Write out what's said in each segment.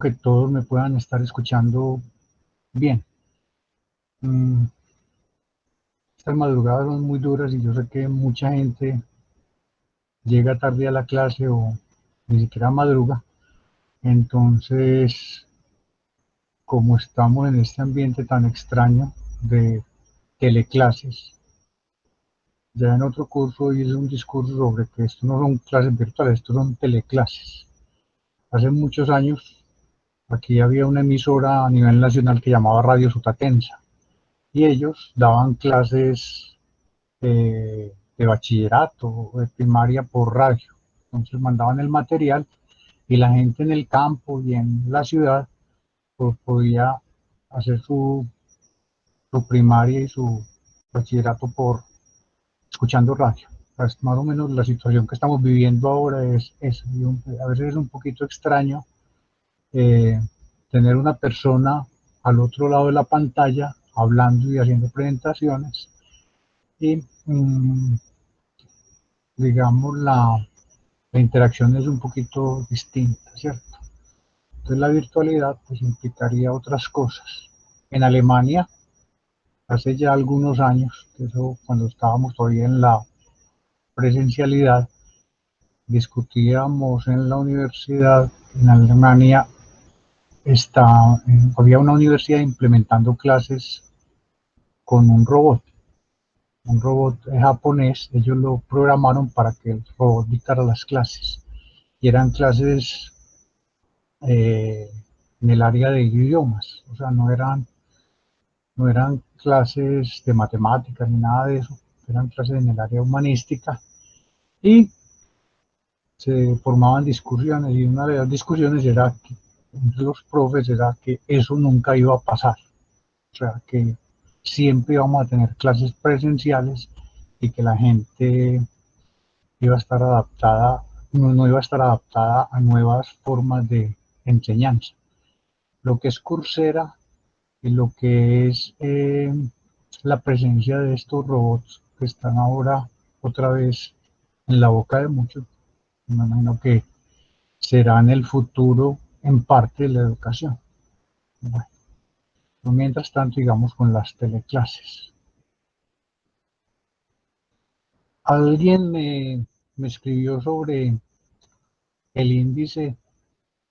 que todos me puedan estar escuchando bien. Mm, Estas madrugadas son muy duras y yo sé que mucha gente llega tarde a la clase o ni siquiera madruga. Entonces, como estamos en este ambiente tan extraño de teleclases, ya en otro curso hice un discurso sobre que esto no son clases virtuales, esto son teleclases. Hace muchos años aquí había una emisora a nivel nacional que llamaba Radio Sutatensa y ellos daban clases de bachillerato o de primaria por radio. Entonces mandaban el material y la gente en el campo y en la ciudad pues, podía hacer su primaria y su bachillerato por escuchando radio. Pues más o menos la situación que estamos viviendo ahora es eso. A veces es un poquito extraño eh, tener una persona al otro lado de la pantalla hablando y haciendo presentaciones y digamos la interacción es un poquito distinta, ¿cierto? Entonces la virtualidad pues implicaría otras cosas. En Alemania, hace ya algunos años, eso cuando estábamos todavía en la presencialidad, discutíamos en la universidad, en Alemania había una universidad implementando clases con un robot japonés, ellos lo programaron para que el robot dictara las clases. Y eran clases eh, en el área de idiomas, o sea, no eran clases de matemáticas ni nada de eso, eran clases en el área humanística y se formaban discusiones y una de las discusiones era que entre los profes era que eso nunca iba a pasar, o sea, que siempre íbamos a tener clases presenciales y que la gente iba a estar adaptada, no iba a estar adaptada a nuevas formas de enseñanza. Lo que es Coursera y lo que es la presencia de estos robots que están ahora otra vez en la boca de muchos, me imagino que serán el futuro en parte de la educación. Bueno, mientras tanto, digamos con las teleclases. Alguien me escribió sobre el índice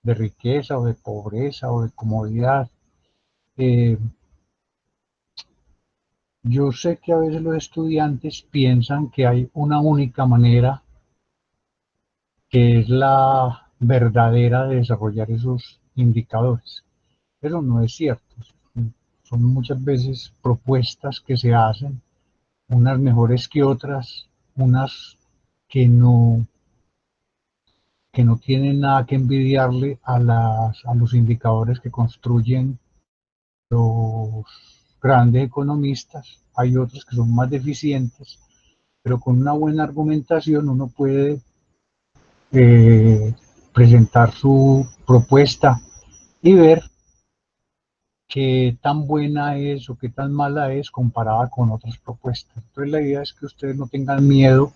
de riqueza o de pobreza o de comodidad. Eh, yo sé que a veces los estudiantes piensan que hay una única manera que es la verdadera de desarrollar esos indicadores. Pero no es cierto. Son muchas veces propuestas que se hacen, unas mejores que otras, unas que que no tienen nada que envidiarle a los indicadores que construyen los grandes economistas. Hay otros que son más deficientes, pero con una buena argumentación uno puede eh, presentar su propuesta y ver qué tan buena es o qué tan mala es comparada con otras propuestas. Entonces la idea es que ustedes no tengan miedo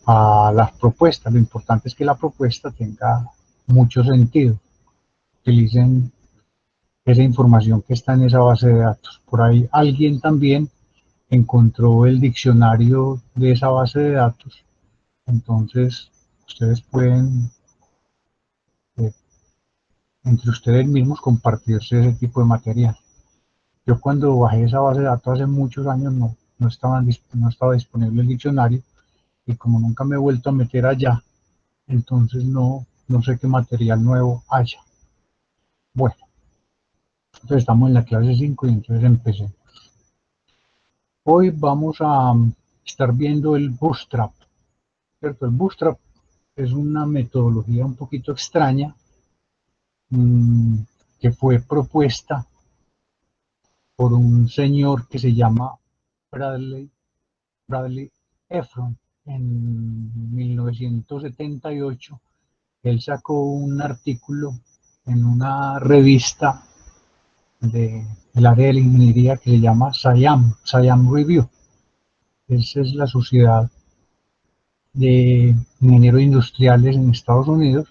a las propuestas, lo importante es que la propuesta tenga mucho sentido, utilicen esa información que está en esa base de datos. Por ahí alguien también encontró el diccionario de esa base de datos, entonces ustedes pueden eh, entre ustedes mismos compartirse ese tipo de material. Yo cuando bajé esa base de datos hace muchos años no estaba disponible el diccionario y como nunca me he vuelto a meter allá, entonces no sé qué material nuevo haya. Bueno, entonces estamos en la clase 5 y entonces empecé. Hoy vamos a estar viendo el Bootstrap, ¿cierto? El Bootstrap es una metodología un poquito extraña mmm, que fue propuesta por un señor que se llama Bradley Efron en 1978. Él sacó un artículo en una revista del área de la ingeniería que se llama SIAM Review. Esa es la sociedad de ingenieros industriales en Estados Unidos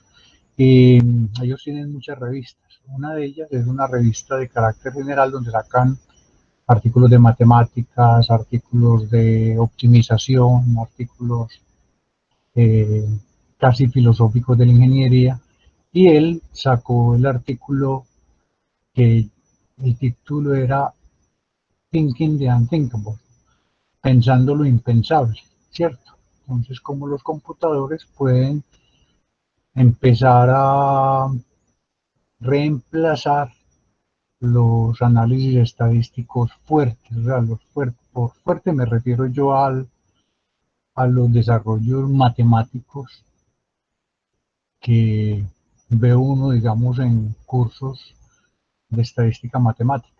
y ellos tienen muchas revistas. Una de ellas es una revista de carácter general donde sacan artículos de matemáticas, artículos de optimización, artículos eh, casi filosóficos de la ingeniería, y él sacó el artículo que el título era Thinking the Unthinkable, pensando lo impensable, ¿cierto? Entonces, cómo los computadores pueden empezar a reemplazar los análisis estadísticos fuertes, o sea, por fuerte me refiero yo a los desarrollos matemáticos que ve uno, digamos, en cursos de estadística matemática.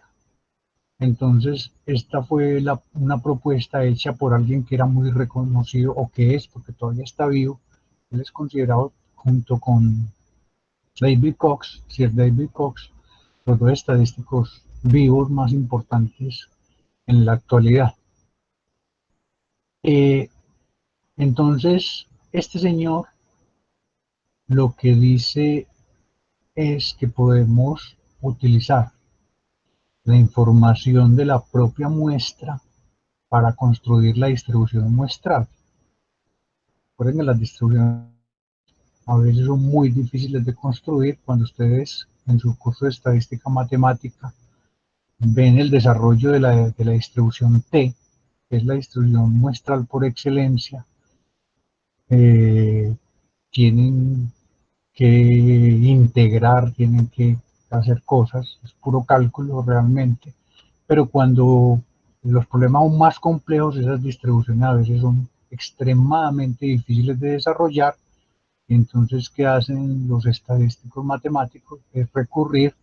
Entonces, esta fue una propuesta hecha por alguien que era muy reconocido, o que es, porque todavía está vivo. Él es considerado, junto con David Cox, Sir David Cox, los dos estadísticos vivos más importantes en la actualidad. Eh, entonces, este señor lo que dice es que podemos utilizar la información de la propia muestra para construir la distribución muestral. Recuerden que las distribuciones a veces son muy difíciles de construir. Cuando ustedes en su curso de estadística matemática ven el desarrollo de la distribución T, que es la distribución muestral por excelencia, eh, tienen que integrar, tienen que hacer cosas, es puro cálculo realmente, pero cuando los problemas aún más complejos, esas distribuciones a veces son extremadamente difíciles de desarrollar. Entonces, ¿qué hacen los estadísticos matemáticos? Es recurrir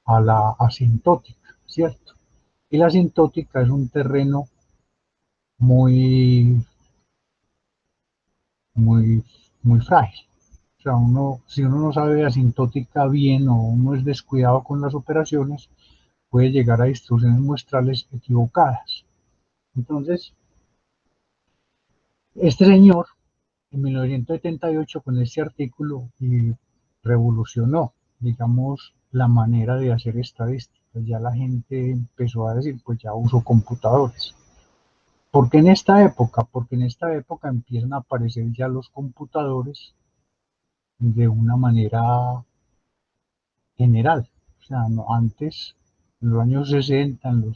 a la asintótica, ¿cierto? Y la asintótica es un terreno muy, muy, muy frágil. O sea, si uno no sabe asintótica bien, o uno es descuidado con las operaciones, puede llegar a distribuciones muestrales equivocadas. Entonces, este señor, en 1978, con este artículo, revolucionó, digamos, la manera de hacer estadísticas. Ya la gente empezó a decir, pues ya uso computadores. ¿Por qué en esta época? Porque en esta época empiezan a aparecer ya los computadores de una manera general. O sea, no, antes, en los años 60, en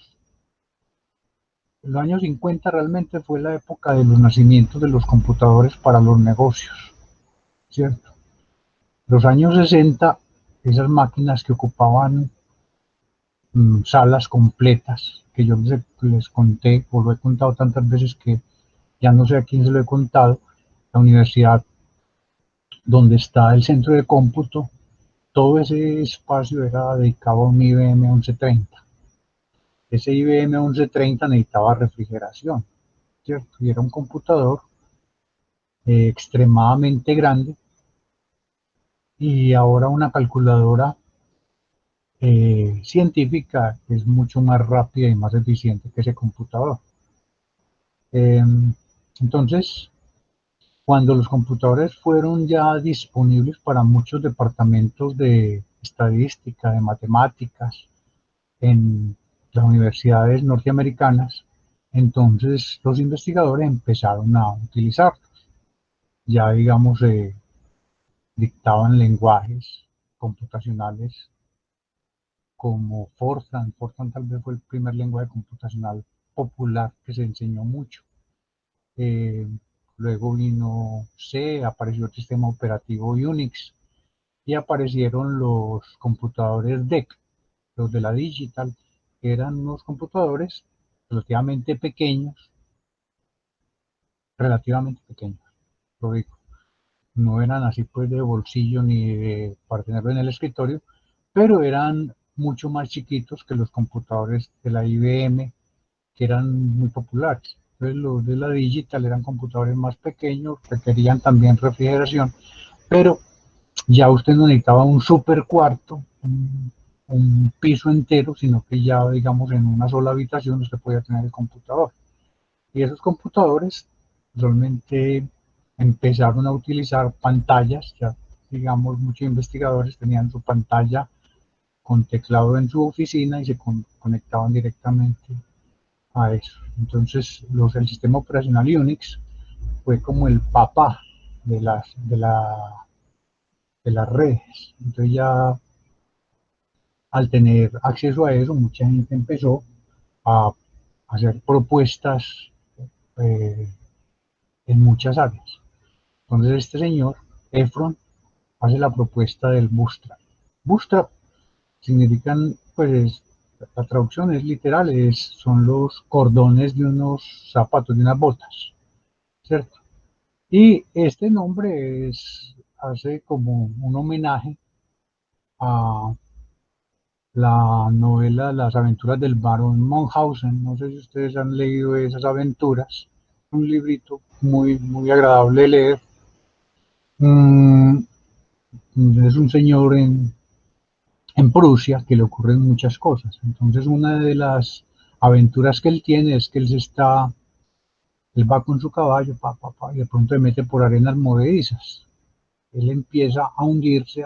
los años 50 realmente fue la época de los nacimientos de los computadores para los negocios, ¿cierto? Los años 60, esas máquinas que ocupaban salas completas, que yo les conté, o lo he contado tantas veces que ya no sé a quién se lo he contado, la universidad donde está el centro de cómputo, todo ese espacio era dedicado a un IBM 1130. Ese IBM 1130 necesitaba refrigeración, ¿cierto? Y era un computador extremadamente grande, y ahora una calculadora científica es mucho más rápida y más eficiente que ese computador. Eh, entonces, cuando los computadores fueron ya disponibles para muchos departamentos de estadística, de matemáticas, en las universidades norteamericanas, entonces los investigadores empezaron a utilizarlos. Ya, digamos, dictaban lenguajes computacionales como Fortran. Fortran tal vez fue el primer lenguaje computacional popular que se enseñó mucho. Eh, Luego vino C, apareció el sistema operativo Unix, y aparecieron los computadores DEC, los de la Digital, que eran unos computadores relativamente pequeños, lo digo. No eran así pues de bolsillo ni para tenerlo en el escritorio, pero eran mucho más chiquitos que los computadores de la IBM, que eran muy populares. Entonces, los de la Digital eran computadores más pequeños, requerían también refrigeración, pero ya usted no necesitaba un super cuarto, un piso entero, sino que ya, digamos, en una sola habitación usted podía tener el computador. Y esos computadores realmente empezaron a utilizar pantallas. Ya, digamos, muchos investigadores tenían su pantalla con teclado en su oficina y se conectaban directamente a eso. Entonces, el sistema operacional Unix fue como el papá de las redes. Entonces ya al tener acceso a eso, mucha gente empezó a hacer propuestas eh, en muchas áreas. Entonces este señor, Efron, hace la propuesta del Bootstrap. Bootstrap significan, pues la traducción es literal, son los cordones de unos zapatos, de unas botas, ¿cierto? Y este nombre hace como un homenaje a la novela Las aventuras del barón Munchausen. No sé si ustedes han leído esas aventuras. Un librito muy, muy agradable de leer. Mm, es un señor en Prusia que le ocurren muchas cosas. Entonces una de las aventuras que él tiene es que él va con su caballo, y de pronto se mete por arenas movedizas. Él empieza a hundirse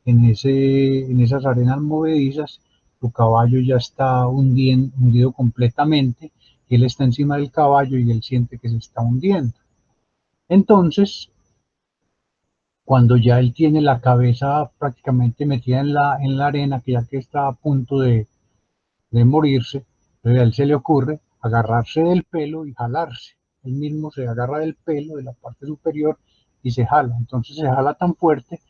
en esas arenas movedizas. Su caballo ya está hundido completamente. Él está encima del caballo y él siente que se está hundiendo. Entonces, cuando ya él tiene la cabeza prácticamente metida en la arena, que ya que está a punto de morirse, entonces a él se le ocurre agarrarse del pelo y jalarse. Él mismo se agarra del pelo de la parte superior y se jala. Entonces se jala tan fuerte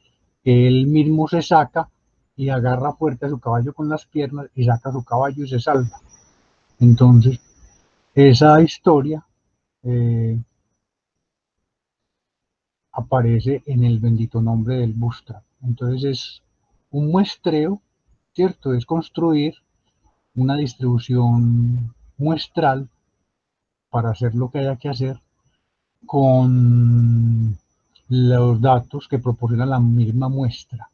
que él mismo se saca y agarra fuerte a su caballo con las piernas y saca a su caballo y se salva. Entonces, esa historia eh, aparece en el bendito nombre del Bootstrap. Entonces es un muestreo, ¿cierto? Es construir una distribución muestral para hacer lo que haya que hacer con los datos que proporciona la misma muestra.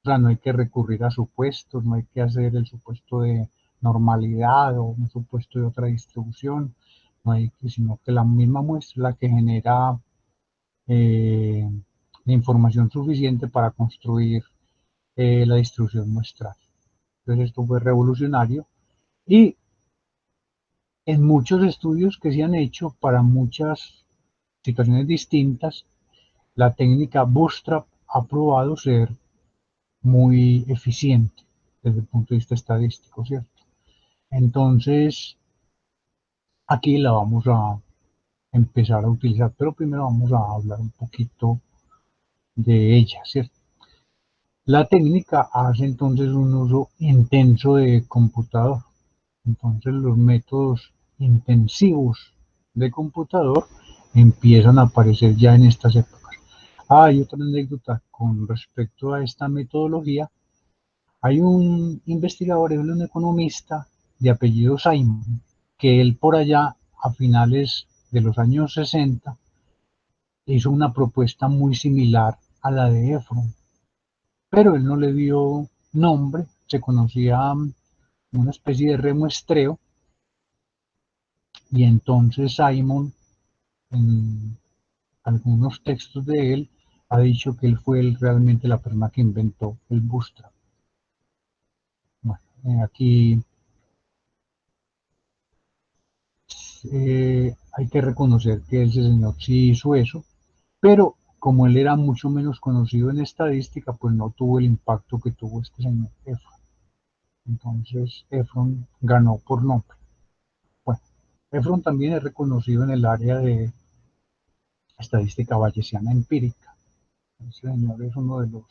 O sea, no hay que recurrir a supuestos, no hay que hacer el supuesto de normalidad o un supuesto de otra distribución, no hay que, sino que la misma muestra es la que genera eh, la información suficiente para construir la distribución muestral. Entonces esto fue revolucionario y en muchos estudios que se han hecho para muchas situaciones distintas, la técnica Bootstrap ha probado ser muy eficiente desde el punto de vista estadístico, ¿cierto? Entonces, aquí la vamos a empezar a utilizar, pero primero vamos a hablar un poquito de ella, ¿cierto? La técnica hace entonces un uso intenso de computador. Entonces los métodos intensivos de computador empiezan a aparecer ya en estas épocas. Hay otra anécdota con respecto a esta metodología. Hay un investigador, un economista de apellido Simon, que él por allá a finales de los años 60 hizo una propuesta muy similar a la de Efron, pero él no le dio nombre, se conocía una especie de remuestreo, y entonces Simon, en algunos textos de él, ha dicho que él fue realmente la persona que inventó el Bootstrap. Bueno, aquí hay que reconocer que ese señor sí hizo eso, pero como él era mucho menos conocido en estadística, pues no tuvo el impacto que tuvo este señor Efron. Entonces Efron ganó por nombre. Bueno, Efron también es reconocido en el área de estadística bayesiana empírica. Este señor es uno de los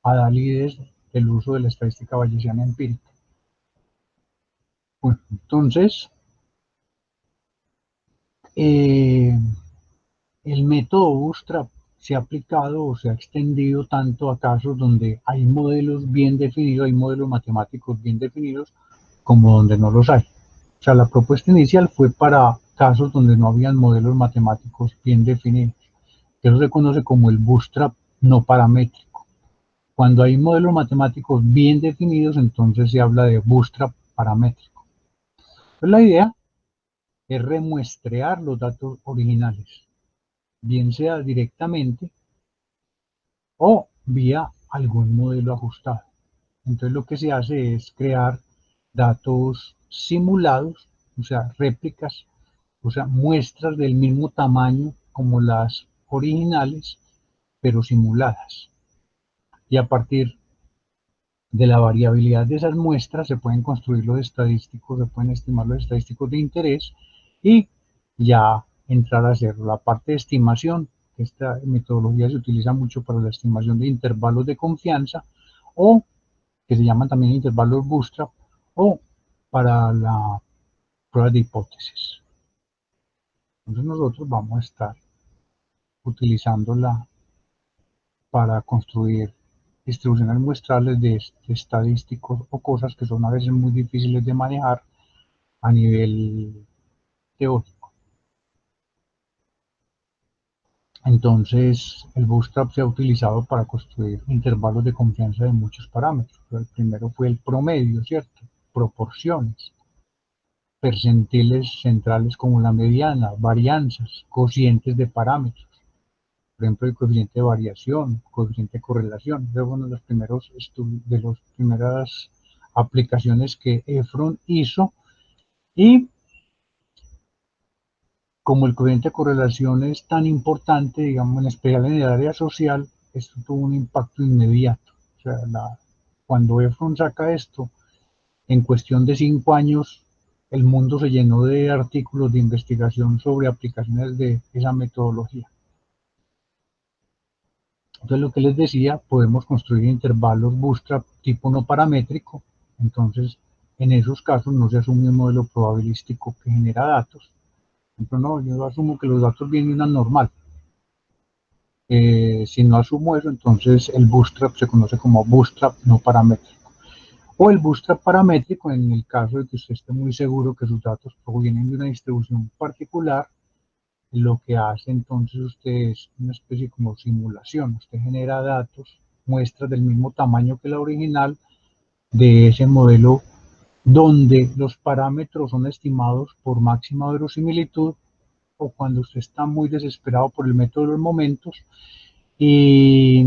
adalides del uso de la estadística bayesiana empírica. Bueno, entonces, eh, el método Bootstrap se ha aplicado o se ha extendido tanto a casos donde hay modelos bien definidos, hay modelos matemáticos bien definidos, como donde no los hay. O sea, la propuesta inicial fue para casos donde no habían modelos matemáticos bien definidos. Eso se conoce como el Bootstrap no paramétrico. Cuando hay modelos matemáticos bien definidos, entonces se habla de Bootstrap paramétrico. Pues la idea es remuestrear los datos originales, bien sea directamente o vía algún modelo ajustado. Entonces lo que se hace es crear datos simulados, o sea, réplicas, o sea, muestras del mismo tamaño como las originales, pero simuladas. Y a partir de la variabilidad de esas muestras se pueden construir los estadísticos, se pueden estimar los estadísticos de interés y ya entrar a hacer la parte de estimación. Esta metodología se utiliza mucho para la estimación de intervalos de confianza o que se llaman también intervalos bootstrap o para la prueba de hipótesis. Entonces nosotros vamos a estar utilizándola para construir distribuciones muestrales de estadísticos o cosas que son a veces muy difíciles de manejar a nivel teórico. Entonces, el Bootstrap se ha utilizado para construir intervalos de confianza de muchos parámetros. El primero fue el promedio, ¿cierto? Proporciones, percentiles centrales como la mediana, varianzas, cocientes de parámetros. Por ejemplo, el coeficiente de variación, coeficiente de correlación. Ese fue uno de los primeros de las primeras aplicaciones que Efron hizo. Y como el coeficiente de correlación es tan importante, digamos, en especial en el área social, esto tuvo un impacto inmediato. O sea, cuando Efron saca esto, en cuestión de 5 años, el mundo se llenó de artículos de investigación sobre aplicaciones de esa metodología. Entonces, lo que les decía, podemos construir intervalos bootstrap tipo no paramétrico. Entonces, en esos casos no se asume un modelo probabilístico que genera datos. Por ejemplo, no, yo asumo que los datos vienen de una normal. Si no asumo eso, entonces el bootstrap se conoce como bootstrap no paramétrico. O el bootstrap paramétrico en el caso de que usted esté muy seguro que sus datos provienen de una distribución particular. Lo que hace entonces usted es una especie como simulación. Usted genera datos, muestras del mismo tamaño que la original de ese modelo donde los parámetros son estimados por máxima verosimilitud o cuando usted está muy desesperado por el método de los momentos y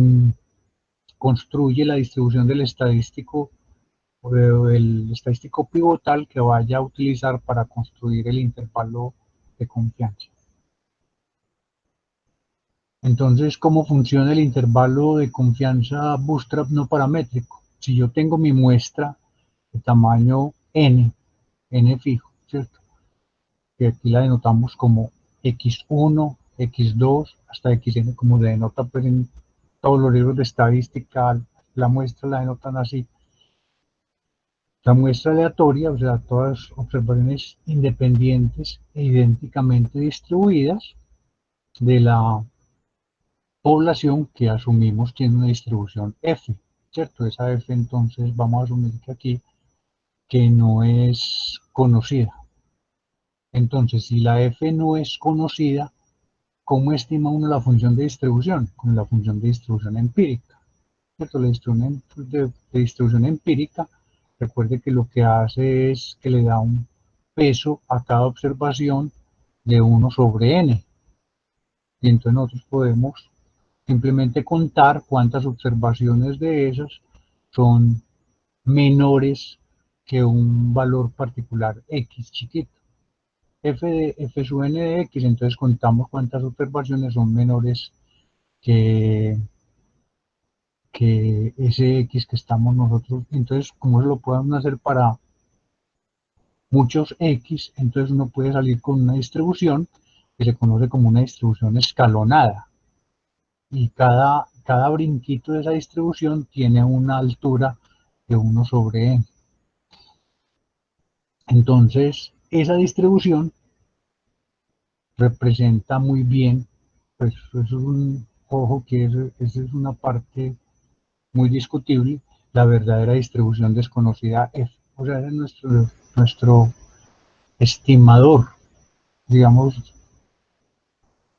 construye la distribución del estadístico o el estadístico pivotal que vaya a utilizar para construir el intervalo de confianza. Entonces, ¿cómo funciona el intervalo de confianza bootstrap no paramétrico? Si yo tengo mi muestra de tamaño n fijo, ¿cierto? Que aquí la denotamos como x1, x2, hasta xn, como se denota pues, en todos los libros de estadística, la muestra la denotan así. La muestra aleatoria, o sea, todas observaciones independientes e idénticamente distribuidas de la población que asumimos tiene una distribución F, ¿cierto? Esa F entonces vamos a asumir que aquí que no es conocida. Entonces, si la F no es conocida, ¿cómo estima uno la función de distribución? Con la función de distribución empírica, ¿cierto? La distribución de distribución empírica, recuerde que lo que hace es que le da un peso a cada observación de 1 sobre n. Y entonces nosotros podemos simplemente contar cuántas observaciones de esas son menores que un valor particular x chiquito. F sub n de x, entonces contamos cuántas observaciones son menores que, que ese x que estamos nosotros. Entonces, como lo podemos hacer para muchos x, entonces uno puede salir con una distribución que se conoce como una distribución escalonada. Y cada brinquito de esa distribución tiene una altura de 1 sobre n. Entonces, esa distribución representa muy bien, pues eso es un ojo que esa es una parte muy discutible, la verdadera distribución desconocida F. O sea, es nuestro estimador, digamos,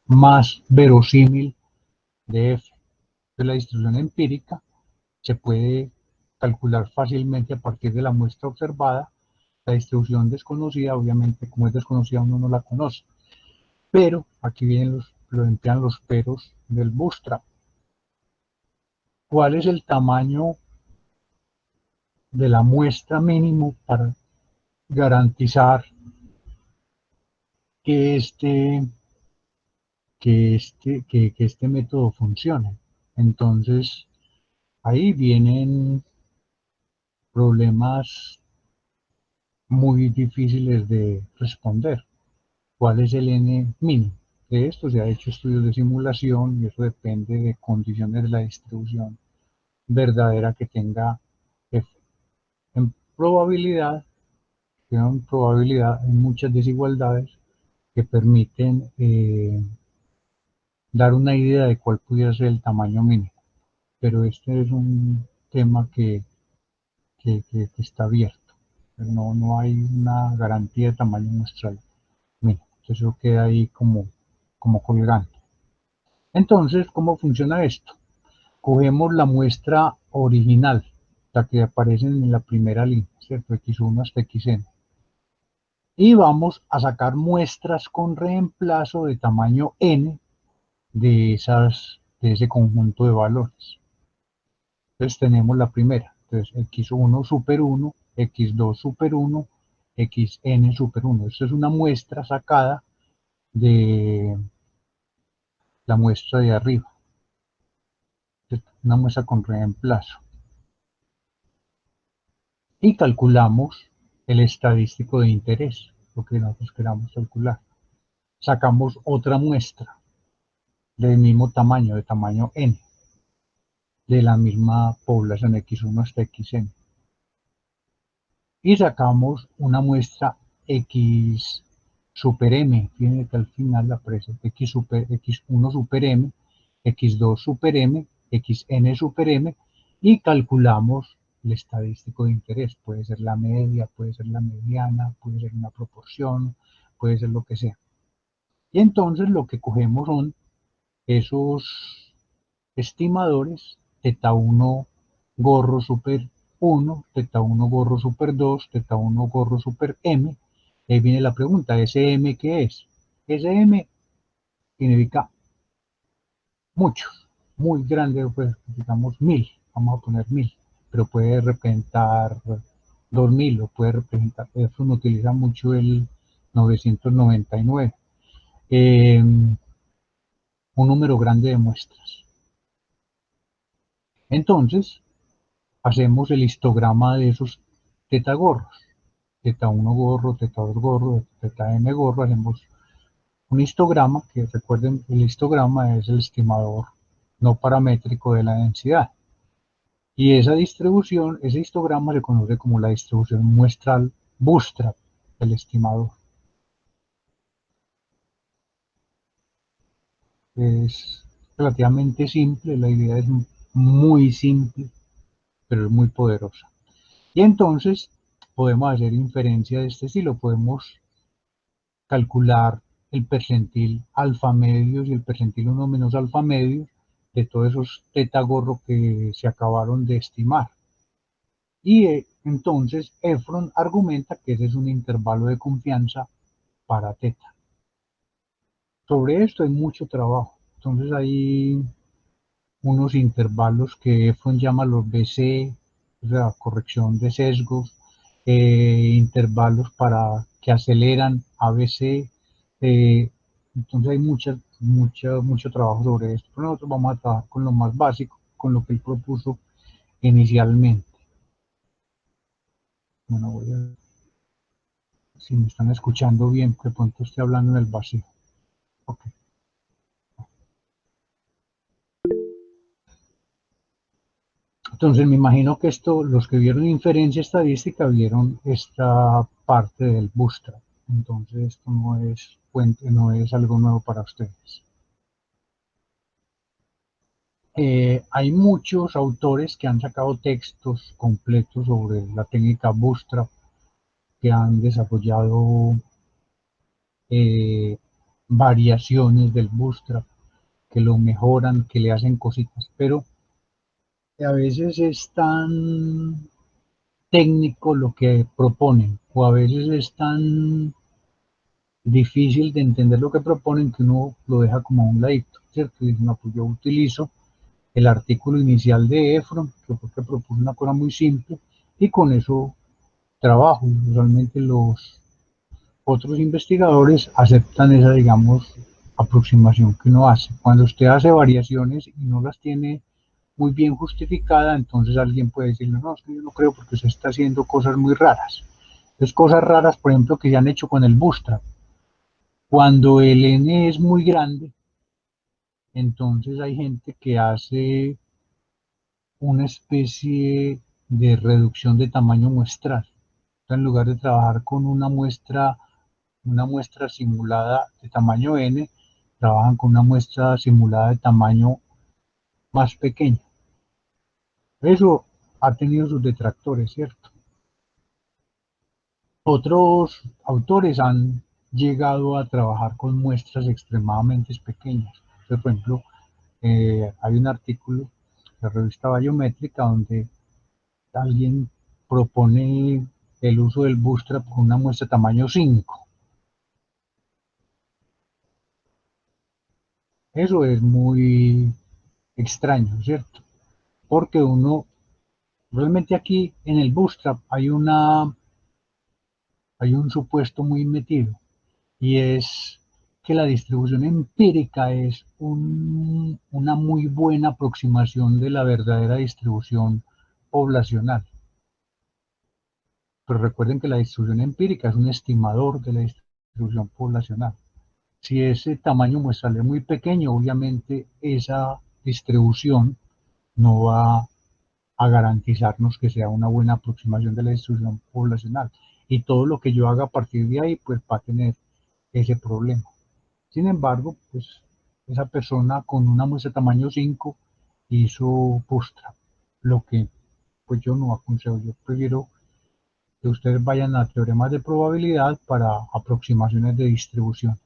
más verosímil de F. De la distribución empírica se puede calcular fácilmente a partir de la muestra observada. La distribución desconocida, obviamente, como es desconocida, uno no la conoce. Pero aquí vienen lo emplean los peros del bootstrap. ¿Cuál es el tamaño de la muestra mínimo para garantizar que este método funcione. Entonces, ahí vienen problemas muy difíciles de responder. ¿Cuál es el n mínimo? De esto se ha hecho estudios de simulación y eso depende de condiciones de la distribución verdadera que tenga f. En probabilidad, en muchas desigualdades que permiten dar una idea de cuál pudiera ser el tamaño mínimo. Pero este es un tema que está abierto. No hay una garantía de tamaño muestral mínimo. Entonces eso queda ahí como colgante. Entonces, ¿cómo funciona esto? Cogemos la muestra original, la que aparece en la primera línea, ¿cierto? X1 hasta Xn. Y vamos a sacar muestras con reemplazo de tamaño n de ese conjunto de valores. Entonces tenemos la primera. Entonces x1 super 1, x2 super 1, xn super 1. Esto es una muestra sacada de la muestra de arriba. Una muestra con reemplazo. Y calculamos el estadístico de interés, lo que nosotros queramos calcular. Sacamos otra muestra del mismo tamaño, de tamaño n, de la misma población x1 hasta xn. Y sacamos una muestra x super m, fíjense que al final aparece x1 super m, x2 super m, xn super m, y calculamos el estadístico de interés. Puede ser la media, puede ser la mediana, puede ser una proporción, puede ser lo que sea. Y entonces lo que cogemos son esos estimadores, teta 1 gorro super 1, teta 1 gorro super 2, teta 1 gorro super m. Ahí viene la pregunta, ¿ese m qué es? Ese m significa muchos, muy grande, pues digamos 1000, vamos a poner 1000, pero puede representar 2000 o puede representar, eso no utiliza mucho el 999. Un número grande de muestras. Entonces, hacemos el histograma de esos teta gorros. Teta 1 gorro, teta 2 gorro, teta n gorro. Hacemos un histograma, que recuerden, el histograma es el estimador no paramétrico de la densidad. Y esa distribución, ese histograma se conoce como la distribución muestral bootstrap del estimador. Es relativamente simple, la idea es muy simple, pero es muy poderosa. Y entonces podemos hacer inferencia de este estilo, podemos calcular el percentil alfa medios y el percentil 1 menos alfa medios de todos esos teta gorro que se acabaron de estimar. Y entonces Efron argumenta que ese es un intervalo de confianza para teta. Sobre esto hay mucho trabajo. Entonces hay unos intervalos que Efron llama los BC, o sea, corrección de sesgos, intervalos para que aceleran ABC. Entonces hay mucho trabajo sobre esto. Pero nosotros vamos a trabajar con lo más básico, con lo que él propuso inicialmente. Bueno, voy a ver si me están escuchando bien, que pronto estoy hablando en el vacío. Okay. Entonces me imagino que esto, los que vieron inferencia estadística vieron esta parte del bootstrap. Entonces esto no es algo nuevo para ustedes. Hay muchos autores que han sacado textos completos sobre la técnica bootstrap, que han desarrollado variaciones del bootstrap, que lo mejoran, que le hacen cositas, pero a veces es tan técnico lo que proponen, o a veces es tan difícil de entender lo que proponen que uno lo deja como a un ladito, ¿cierto? Y dice, no, pues yo utilizo el artículo inicial de Efron, que fue que propuso una cosa muy simple, y con eso trabajo. Usualmente los otros investigadores aceptan esa, digamos, aproximación que uno hace. Cuando usted hace variaciones y no las tiene muy bien justificada, entonces alguien puede decirle, no, es que yo no creo porque usted está haciendo cosas muy raras. Entonces, cosas raras, por ejemplo, que se han hecho con el Bootstrap. Cuando el N es muy grande, entonces hay gente que hace una especie de reducción de tamaño muestral. Entonces, en lugar de trabajar con una muestra simulada de tamaño N, trabajan con una muestra simulada de tamaño más pequeño. Eso ha tenido sus detractores, ¿cierto? Otros autores han llegado a trabajar con muestras extremadamente pequeñas. Entonces, por ejemplo, hay un artículo de la revista Biométrica donde alguien propone el uso del Bootstrap con una muestra tamaño 5. Eso es muy extraño, ¿cierto? Porque uno, realmente aquí en el Bootstrap hay un supuesto muy metido, y es que la distribución empírica es una muy buena aproximación de la verdadera distribución poblacional. Pero recuerden que la distribución empírica es un estimador de la distribución poblacional. Si ese tamaño muestral es muy pequeño, obviamente esa distribución no va a garantizarnos que sea una buena aproximación de la distribución poblacional. Y todo lo que yo haga a partir de ahí, pues va a tener ese problema. Sin embargo, pues esa persona con una muestra de tamaño 5 hizo Bootstrap, lo que pues yo no aconsejo. Yo prefiero que ustedes vayan a teoremas de probabilidad para aproximaciones de distribuciones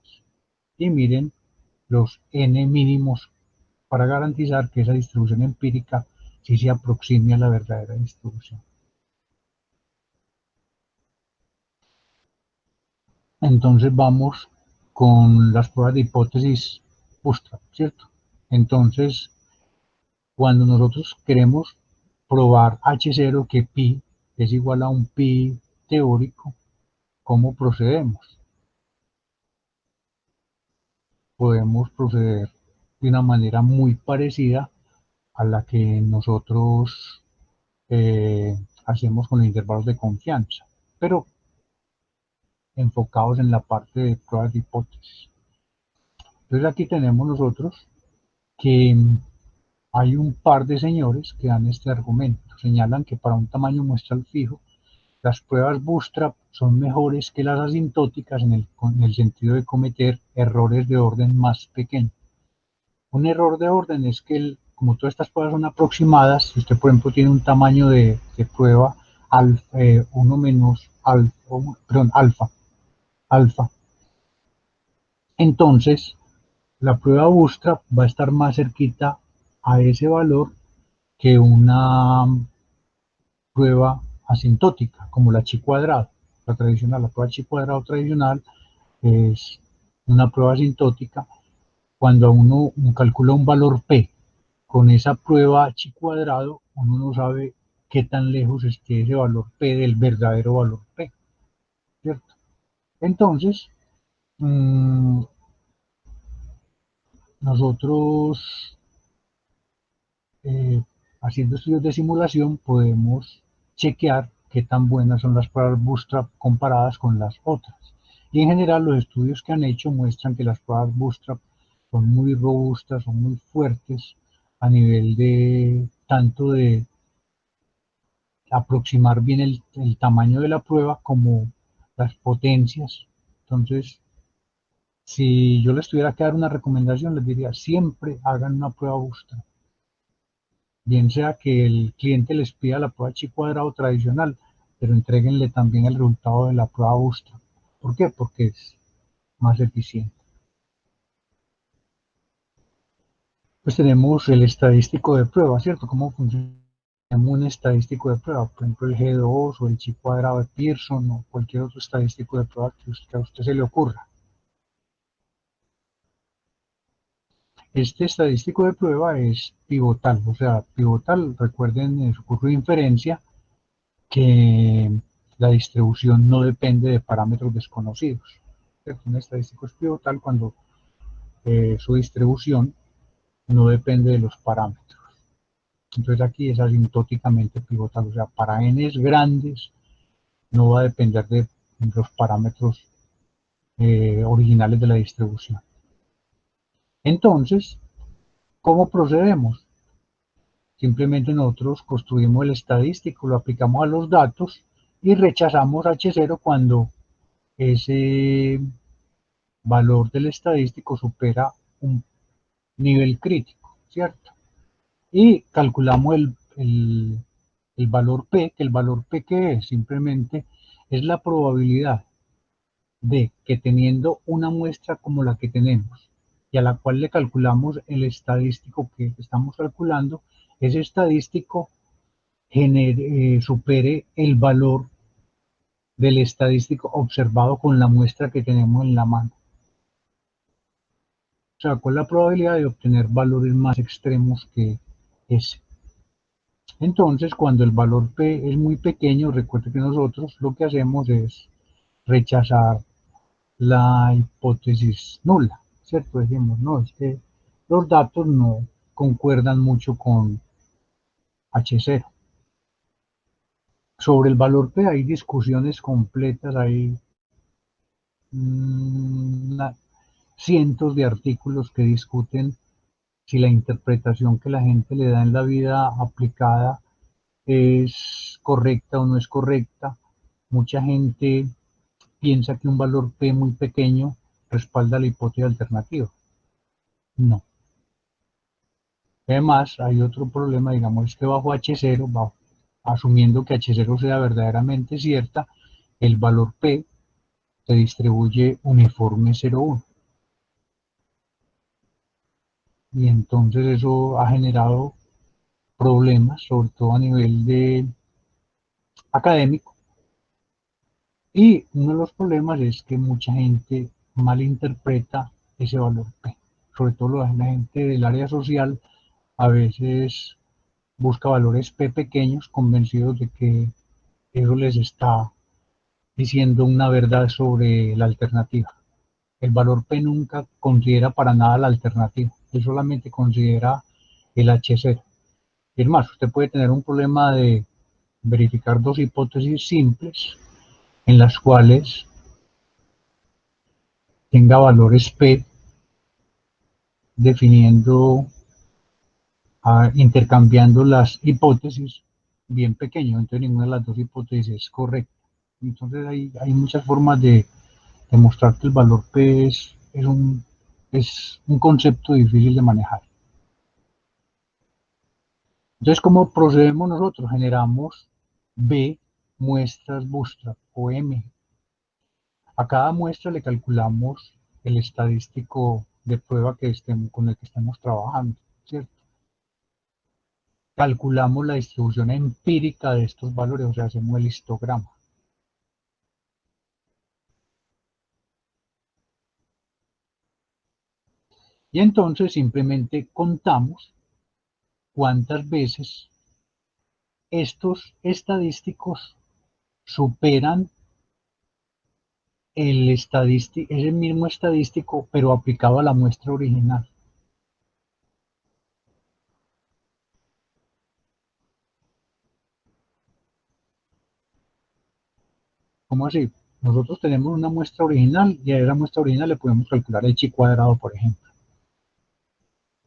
y miren los n mínimos para garantizar que esa distribución empírica sí se aproxime a la verdadera distribución. Entonces vamos con las pruebas de hipótesis Bootstrap, ¿cierto? Entonces, cuando nosotros queremos probar H0 que pi es igual a un pi teórico, ¿cómo procedemos? Podemos proceder de una manera muy parecida a la que nosotros hacemos con los intervalos de confianza, pero enfocados en la parte de pruebas de hipótesis. Entonces aquí tenemos nosotros que hay un par de señores que dan este argumento. Señalan que para un tamaño muestral fijo, las pruebas Bootstrap son mejores que las asintóticas en el sentido de cometer errores de orden más pequeño. Un error de orden es que, como todas estas pruebas son aproximadas, si usted, por ejemplo, tiene un tamaño de prueba 1 menos alfa, perdón, alfa, entonces la prueba Bootstrap va a estar más cerquita a ese valor que una prueba asintótica, como la chi cuadrado, la tradicional. La prueba chi cuadrado tradicional es una prueba asintótica. Cuando uno calcula un valor P con esa prueba chi cuadrado, uno no sabe qué tan lejos esté ese valor P del verdadero valor P, ¿cierto? Entonces, mmm, nosotros eh, haciendo estudios de simulación podemos chequear qué tan buenas son las pruebas Bootstrap comparadas con las otras. Y en general los estudios que han hecho muestran que las pruebas Bootstrap son muy robustas, son muy fuertes a nivel de tanto de aproximar bien el tamaño de la prueba como las potencias. Entonces, si yo les tuviera que dar una recomendación, les diría siempre hagan una prueba Bootstrap. Bien sea que el cliente les pida la prueba chi cuadrado tradicional, pero entreguenle también el resultado de la prueba Bootstrap. ¿Por qué? Porque es más eficiente. Pues tenemos el estadístico de prueba, ¿cierto? ¿Cómo funciona un estadístico de prueba? Por ejemplo, el G2 o el chi cuadrado de Pearson o cualquier otro estadístico de prueba que a usted se le ocurra. Este estadístico de prueba es pivotal, o sea, pivotal, recuerden en su curso de inferencia, que la distribución no depende de parámetros desconocidos. Un estadístico es pivotal cuando su distribución no depende de los parámetros. Entonces aquí es asintóticamente pivotal, o sea, para n's grandes no va a depender de los parámetros originales de la distribución. Entonces, ¿cómo procedemos? Simplemente nosotros construimos el estadístico, lo aplicamos a los datos y rechazamos H0 cuando ese valor del estadístico supera un nivel crítico, ¿cierto? Y calculamos el valor P, que el valor P que es simplemente es la probabilidad de que teniendo una muestra como la que tenemos y a la cual le calculamos el estadístico que estamos calculando, ese estadístico supere el valor del estadístico observado con la muestra que tenemos en la mano. O sea, con la probabilidad de obtener valores más extremos que ese. Entonces, cuando el valor P es muy pequeño, recuerde que nosotros lo que hacemos es rechazar la hipótesis nula, ¿cierto? Decimos, no, es que los datos no concuerdan mucho con H0. Sobre el valor P hay discusiones completas, hay cientos de artículos que discuten si la interpretación que la gente le da en la vida aplicada es correcta o no es correcta. Mucha gente piensa que un valor P muy pequeño respalda la hipótesis alternativa. No. Además, hay otro problema, digamos, es que bajo H0, asumiendo que H0 sea verdaderamente cierta, el valor P se distribuye uniforme 0,1. Y entonces eso ha generado problemas, sobre todo a nivel de académico. Y uno de los problemas es que mucha gente malinterpreta ese valor P. Sobre todo la gente del área social a veces busca valores P pequeños convencidos de que eso les está diciendo una verdad sobre la alternativa. El valor P nunca considera para nada la alternativa, él solamente considera el H0. Es más, usted puede tener un problema de verificar dos hipótesis simples en las cuales tenga valores P definiendo, intercambiando las hipótesis bien pequeños, entonces ninguna de las dos hipótesis es correcta. Entonces hay muchas formas de demostrar que el valor P es un concepto difícil de manejar. Entonces, ¿cómo procedemos nosotros? Generamos B muestras bootstrap o M. A cada muestra le calculamos el estadístico de prueba con el que estemos trabajando, ¿cierto? Calculamos la distribución empírica de estos valores, o sea, hacemos el histograma. Y entonces simplemente contamos cuántas veces estos estadísticos superan ese mismo estadístico, pero aplicado a la muestra original. ¿Cómo así? Nosotros tenemos una muestra original y a esa muestra original le podemos calcular el chi cuadrado, por ejemplo.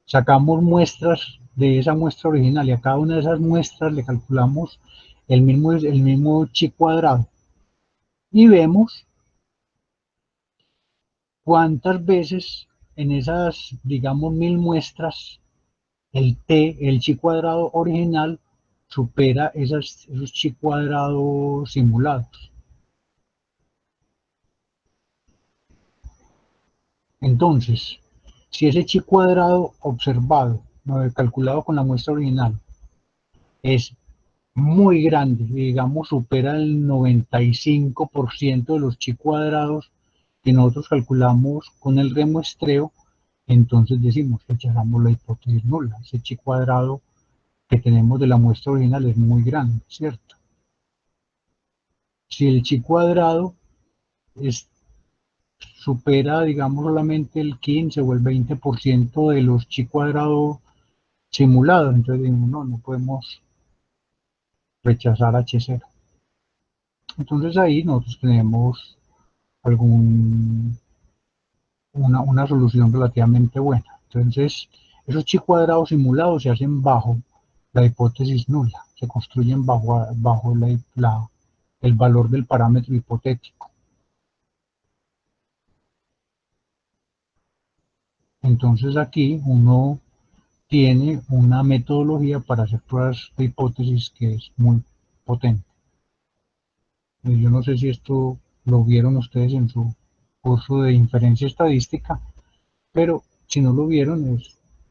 Sacamos muestras de esa muestra original y a cada una de esas muestras le calculamos el mismo chi cuadrado y vemos cuántas veces en esas, digamos, 1000 muestras el chi cuadrado original supera esos chi cuadrados simulados. Entonces, si ese chi cuadrado observado, calculado con la muestra original, es muy grande, digamos supera el 95% de los chi cuadrados que nosotros calculamos con el remuestreo, entonces decimos, rechazamos la hipótesis nula. Ese chi cuadrado que tenemos de la muestra original es muy grande, ¿cierto? si el chi cuadrado supera, digamos, solamente el 15 o el 20% de los chi cuadrado simulados, entonces digamos, no podemos rechazar H0. Entonces ahí nosotros tenemos una solución relativamente buena. Entonces, esos chi cuadrados simulados se hacen bajo la hipótesis nula, se construyen bajo el valor del parámetro hipotético. Entonces aquí uno tiene una metodología para hacer pruebas de hipótesis que es muy potente. Yo no sé si esto lo vieron ustedes en su curso de inferencia estadística, pero si no lo vieron,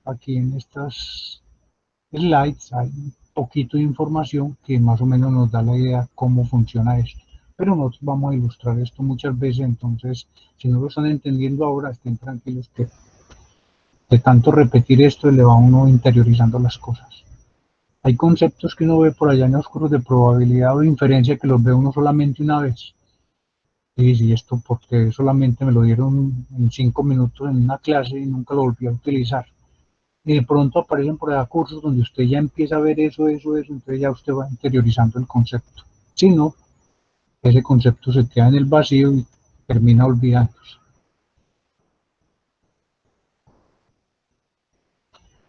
aquí en estas slides hay un poquito de información que más o menos nos da la idea cómo funciona esto. Pero nosotros vamos a ilustrar esto muchas veces, entonces si no lo están entendiendo ahora, estén tranquilos que de tanto repetir esto le va a uno interiorizando las cosas. Hay conceptos que uno ve por allá en los cursos de probabilidad o de inferencia que los ve uno solamente una vez. Y si esto porque solamente me lo dieron en 5 minutos en una clase y nunca lo volví a utilizar. Y de pronto aparecen por allá cursos donde usted ya empieza a ver eso, entonces ya usted va interiorizando el concepto. Si no, ese concepto se queda en el vacío y termina olvidándose.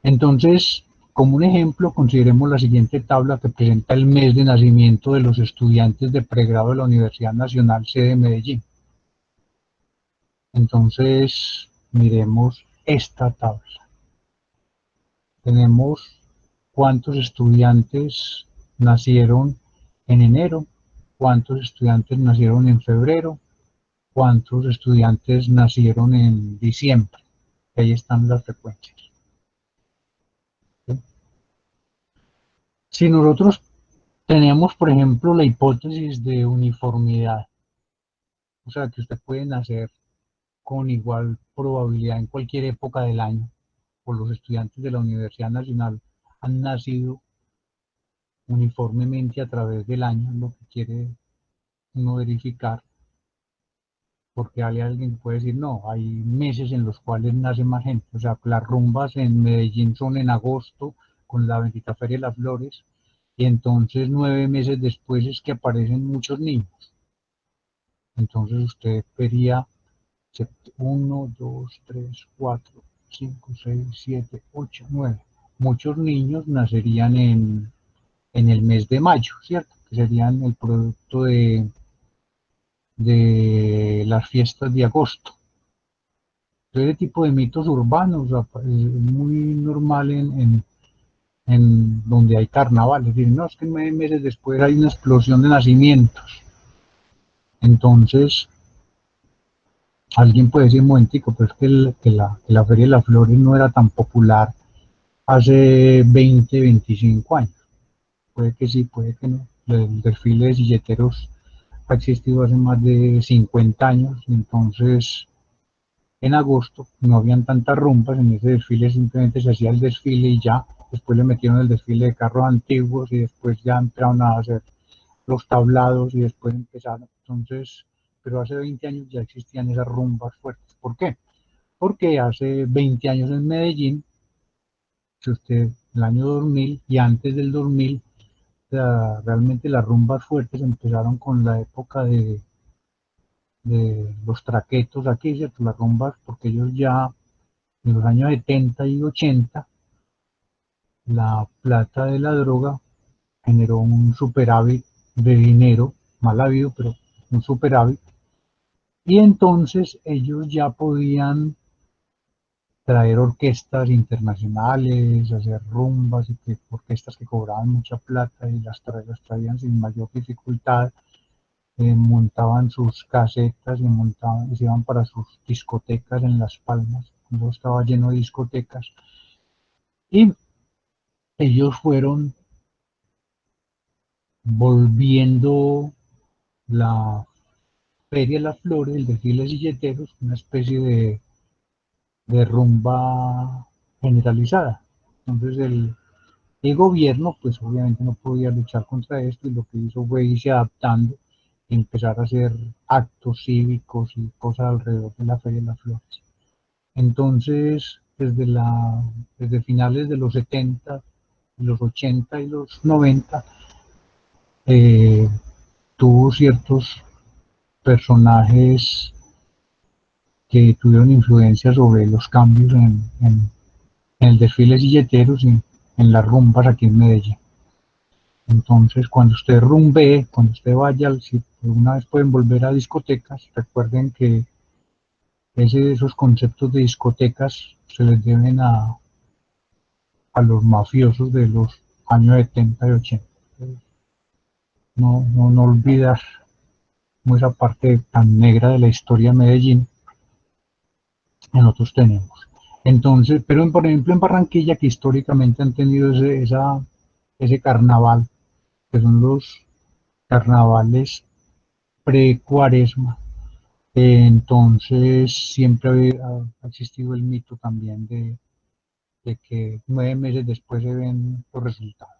Entonces, como un ejemplo, consideremos la siguiente tabla que presenta el mes de nacimiento de los estudiantes de pregrado de la Universidad Nacional sede de Medellín. Entonces, miremos esta tabla. Tenemos cuántos estudiantes nacieron en enero, cuántos estudiantes nacieron en febrero, cuántos estudiantes nacieron en diciembre. Ahí están las frecuencias. ¿Sí? Si nosotros tenemos, por ejemplo, la hipótesis de uniformidad, o sea, que usted puede nacer con igual probabilidad en cualquier época del año, por los estudiantes de la Universidad Nacional han nacido uniformemente a través del año, lo que quiere uno verificar, porque hay alguien que puede decir, no, hay meses en los cuales nace más gente, o sea, las rumbas en Medellín son en agosto, con la bendita Feria de las Flores, y entonces 9 meses después es que aparecen muchos niños. Entonces usted vería 1, 2, 3, 4, 5, 6, 7, 8, 9. Muchos niños nacerían en el mes de mayo, ¿cierto? Que serían el producto de las fiestas de agosto. Ese tipo de mitos urbanos es muy normal en donde hay carnaval. Es decir, no, es que 9 meses después hay una explosión de nacimientos. Entonces, alguien puede decir, un momentico, pero es que la Feria de las Flores no era tan popular hace 20, 25 años. Puede que sí, puede que no. El desfile de silleteros ha existido hace más de 50 años, entonces en agosto no habían tantas rumbas, en ese desfile simplemente se hacía el desfile y ya, después le metieron el desfile de carros antiguos y después ya entraron a hacer los tablados y después empezaron, entonces, pero hace 20 años ya existían esas rumbas fuertes. ¿Por qué? Porque hace 20 años en Medellín, si usted, el año 2000 y antes del 2000, realmente las rumbas fuertes empezaron con la época de los traquetos aquí, ¿cierto? Las rumbas, porque ellos ya en los años 70 y 80, la plata de la droga generó un superávit de dinero, mal habido, pero un superávit, y entonces ellos ya podían traer orquestas internacionales, hacer rumbas, y orquestas que cobraban mucha plata y las traían sin mayor dificultad, montaban sus casetas y se iban para sus discotecas en Las Palmas, cuando estaba lleno de discotecas, y ellos fueron volviendo la Feria de las Flores, el desfile de silleteros, una especie de rumba generalizada. Entonces el gobierno, pues obviamente no podía luchar contra esto y lo que hizo fue irse adaptando empezar a hacer actos cívicos y cosas alrededor de la Feria de las Flores. Entonces, desde finales de los 70, los 80 y los 90, eh, tuvo ciertos personajes que tuvieron influencia sobre los cambios en el desfile silleteros y en las rumbas aquí en Medellín. Entonces, cuando usted rumbee, cuando usted vaya, si alguna vez pueden volver a discotecas, recuerden que esos conceptos de discotecas se les deben a los mafiosos de los años 70 y 80. No olvidar esa parte tan negra de la historia de Medellín que nosotros tenemos. Entonces, pero por ejemplo en Barranquilla, que históricamente han tenido ese carnaval, que son los carnavales pre-cuaresma, entonces siempre ha existido el mito también de que 9 meses después se ven los resultados.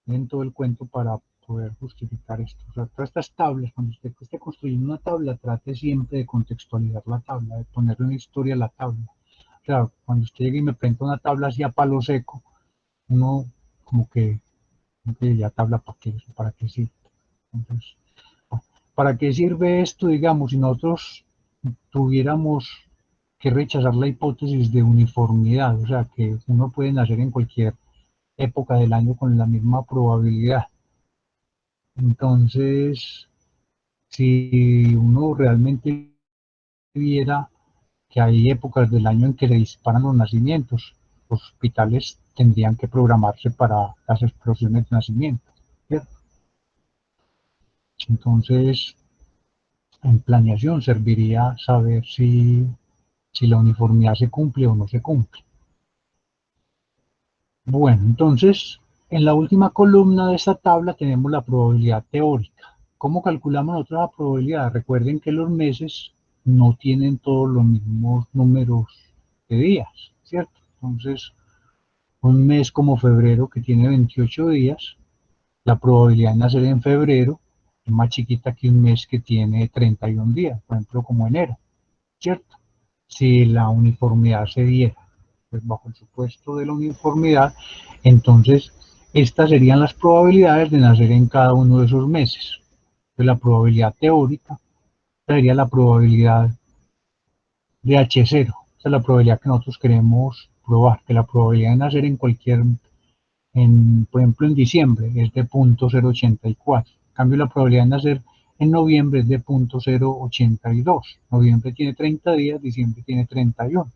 En todo el cuento para poder justificar esto. O sea, todas estas tablas, cuando usted esté construyendo una tabla, trate siempre de contextualizar la tabla, de ponerle una historia a la tabla. O sea, cuando usted llegue y me presenta una tabla así a palo seco, uno como que ya tabla para qué sirve. Entonces, ¿para qué sirve esto? Digamos, si nosotros tuviéramos que rechazar la hipótesis de uniformidad, o sea, que uno puede nacer en cualquier época del año con la misma probabilidad. Entonces, si uno realmente viera que hay épocas del año en que se disparan los nacimientos, los hospitales tendrían que programarse para las explosiones de nacimiento, ¿cierto? Entonces, en planeación serviría saber si la uniformidad se cumple o no se cumple. Bueno, entonces, en la última columna de esta tabla tenemos la probabilidad teórica. ¿Cómo calculamos nosotros la probabilidad? Recuerden que los meses no tienen todos los mismos números de días, ¿cierto? Entonces, un mes como febrero que tiene 28 días, la probabilidad de nacer en febrero es más chiquita que un mes que tiene 31 días, por ejemplo, como enero, ¿cierto? Si la uniformidad se diera, pues bajo el supuesto de la uniformidad, entonces estas serían las probabilidades de nacer en cada uno de esos meses. Entonces, la probabilidad teórica sería la probabilidad de H0, esa es la probabilidad que nosotros queremos probar, que la probabilidad de nacer en por ejemplo en diciembre es de 0.084. En cambio la probabilidad de nacer en noviembre es de 0.082. Noviembre tiene 30 días, diciembre tiene 31.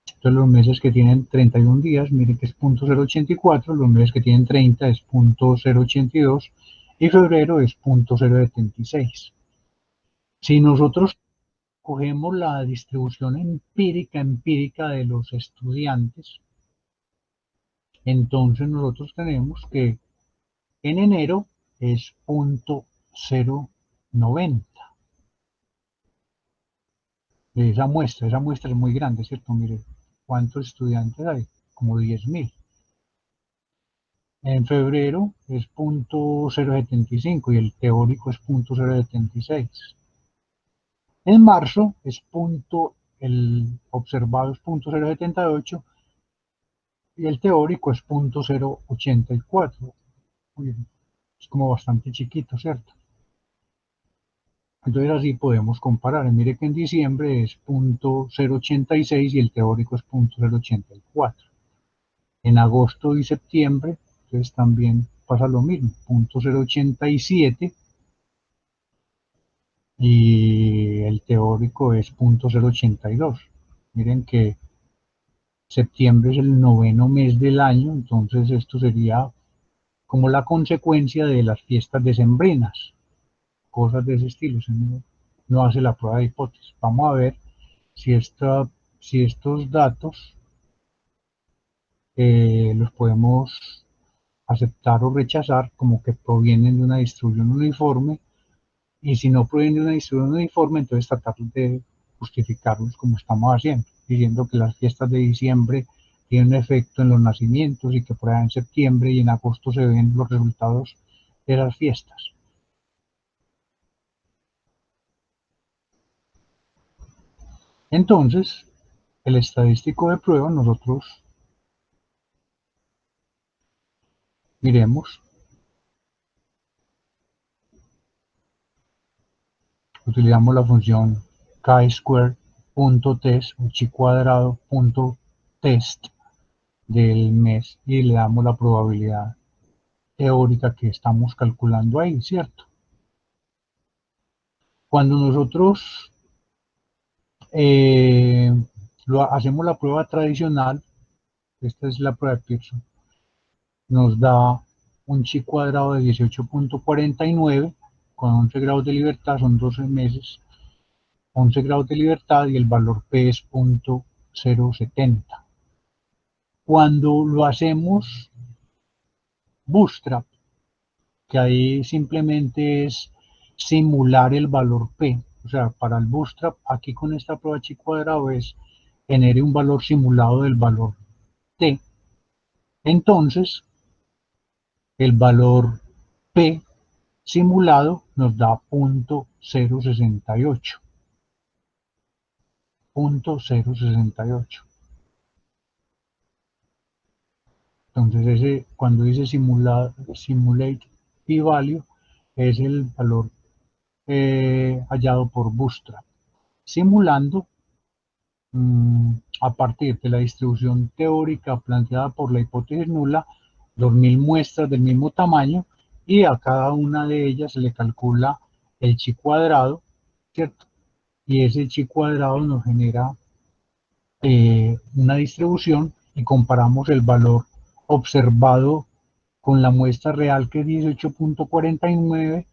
Entonces los meses que tienen 31 días, miren que es 0.084, los meses que tienen 30 es 0.082 y febrero es 0.076. Si nosotros cogemos la distribución empírica de los estudiantes, entonces nosotros tenemos que en enero es 0.090. Esa muestra es muy grande, ¿cierto? Mire, ¿cuántos estudiantes hay? Como 10.000. En febrero es 0.075 y el teórico es 0.076. En marzo el observado es 0.078 y el teórico es 0.084. Es como bastante chiquito, ¿cierto? Entonces así podemos comparar. Mire que en diciembre es 0.086 y el teórico es 0.084. En agosto y septiembre, entonces también pasa lo mismo, 0.087 y el teórico es 0.082. Miren que septiembre es el noveno mes del año, entonces esto sería como la consecuencia de las fiestas decembrinas, cosas de ese estilo. Si uno no hace la prueba de hipótesis. Vamos a ver si estos datos los podemos aceptar o rechazar como que provienen de una distribución uniforme, y si no provienen de una distribución uniforme, entonces tratar de justificarlos como estamos haciendo, diciendo que las fiestas de diciembre tienen un efecto en los nacimientos y que por allá en septiembre y en agosto se ven los resultados de las fiestas. Entonces, el estadístico de prueba, nosotros miremos, utilizamos la función chi-square.test o chi-cuadrado.test del mes y le damos la probabilidad teórica que estamos calculando ahí, ¿cierto? Cuando nosotros hacemos la prueba tradicional, esta es la prueba de Pearson, nos da un chi cuadrado de 18.49 con 11 grados de libertad, son 12 meses, 11 grados de libertad y el valor P es 0.070. Cuando lo hacemos bootstrap, que ahí simplemente es simular el valor P, o sea, para el bootstrap, aquí con esta prueba chi cuadrado es genere un valor simulado del valor T. Entonces, el valor P simulado nos da 0.068. 0.068. Entonces, cuando dice simulate p-value, es el valor hallado por Bootstrap, simulando a partir de la distribución teórica planteada por la hipótesis nula, 2000 muestras del mismo tamaño, y a cada una de ellas se le calcula el chi cuadrado, ¿cierto? Y ese chi cuadrado nos genera una distribución y comparamos el valor observado con la muestra real, que es 18.49,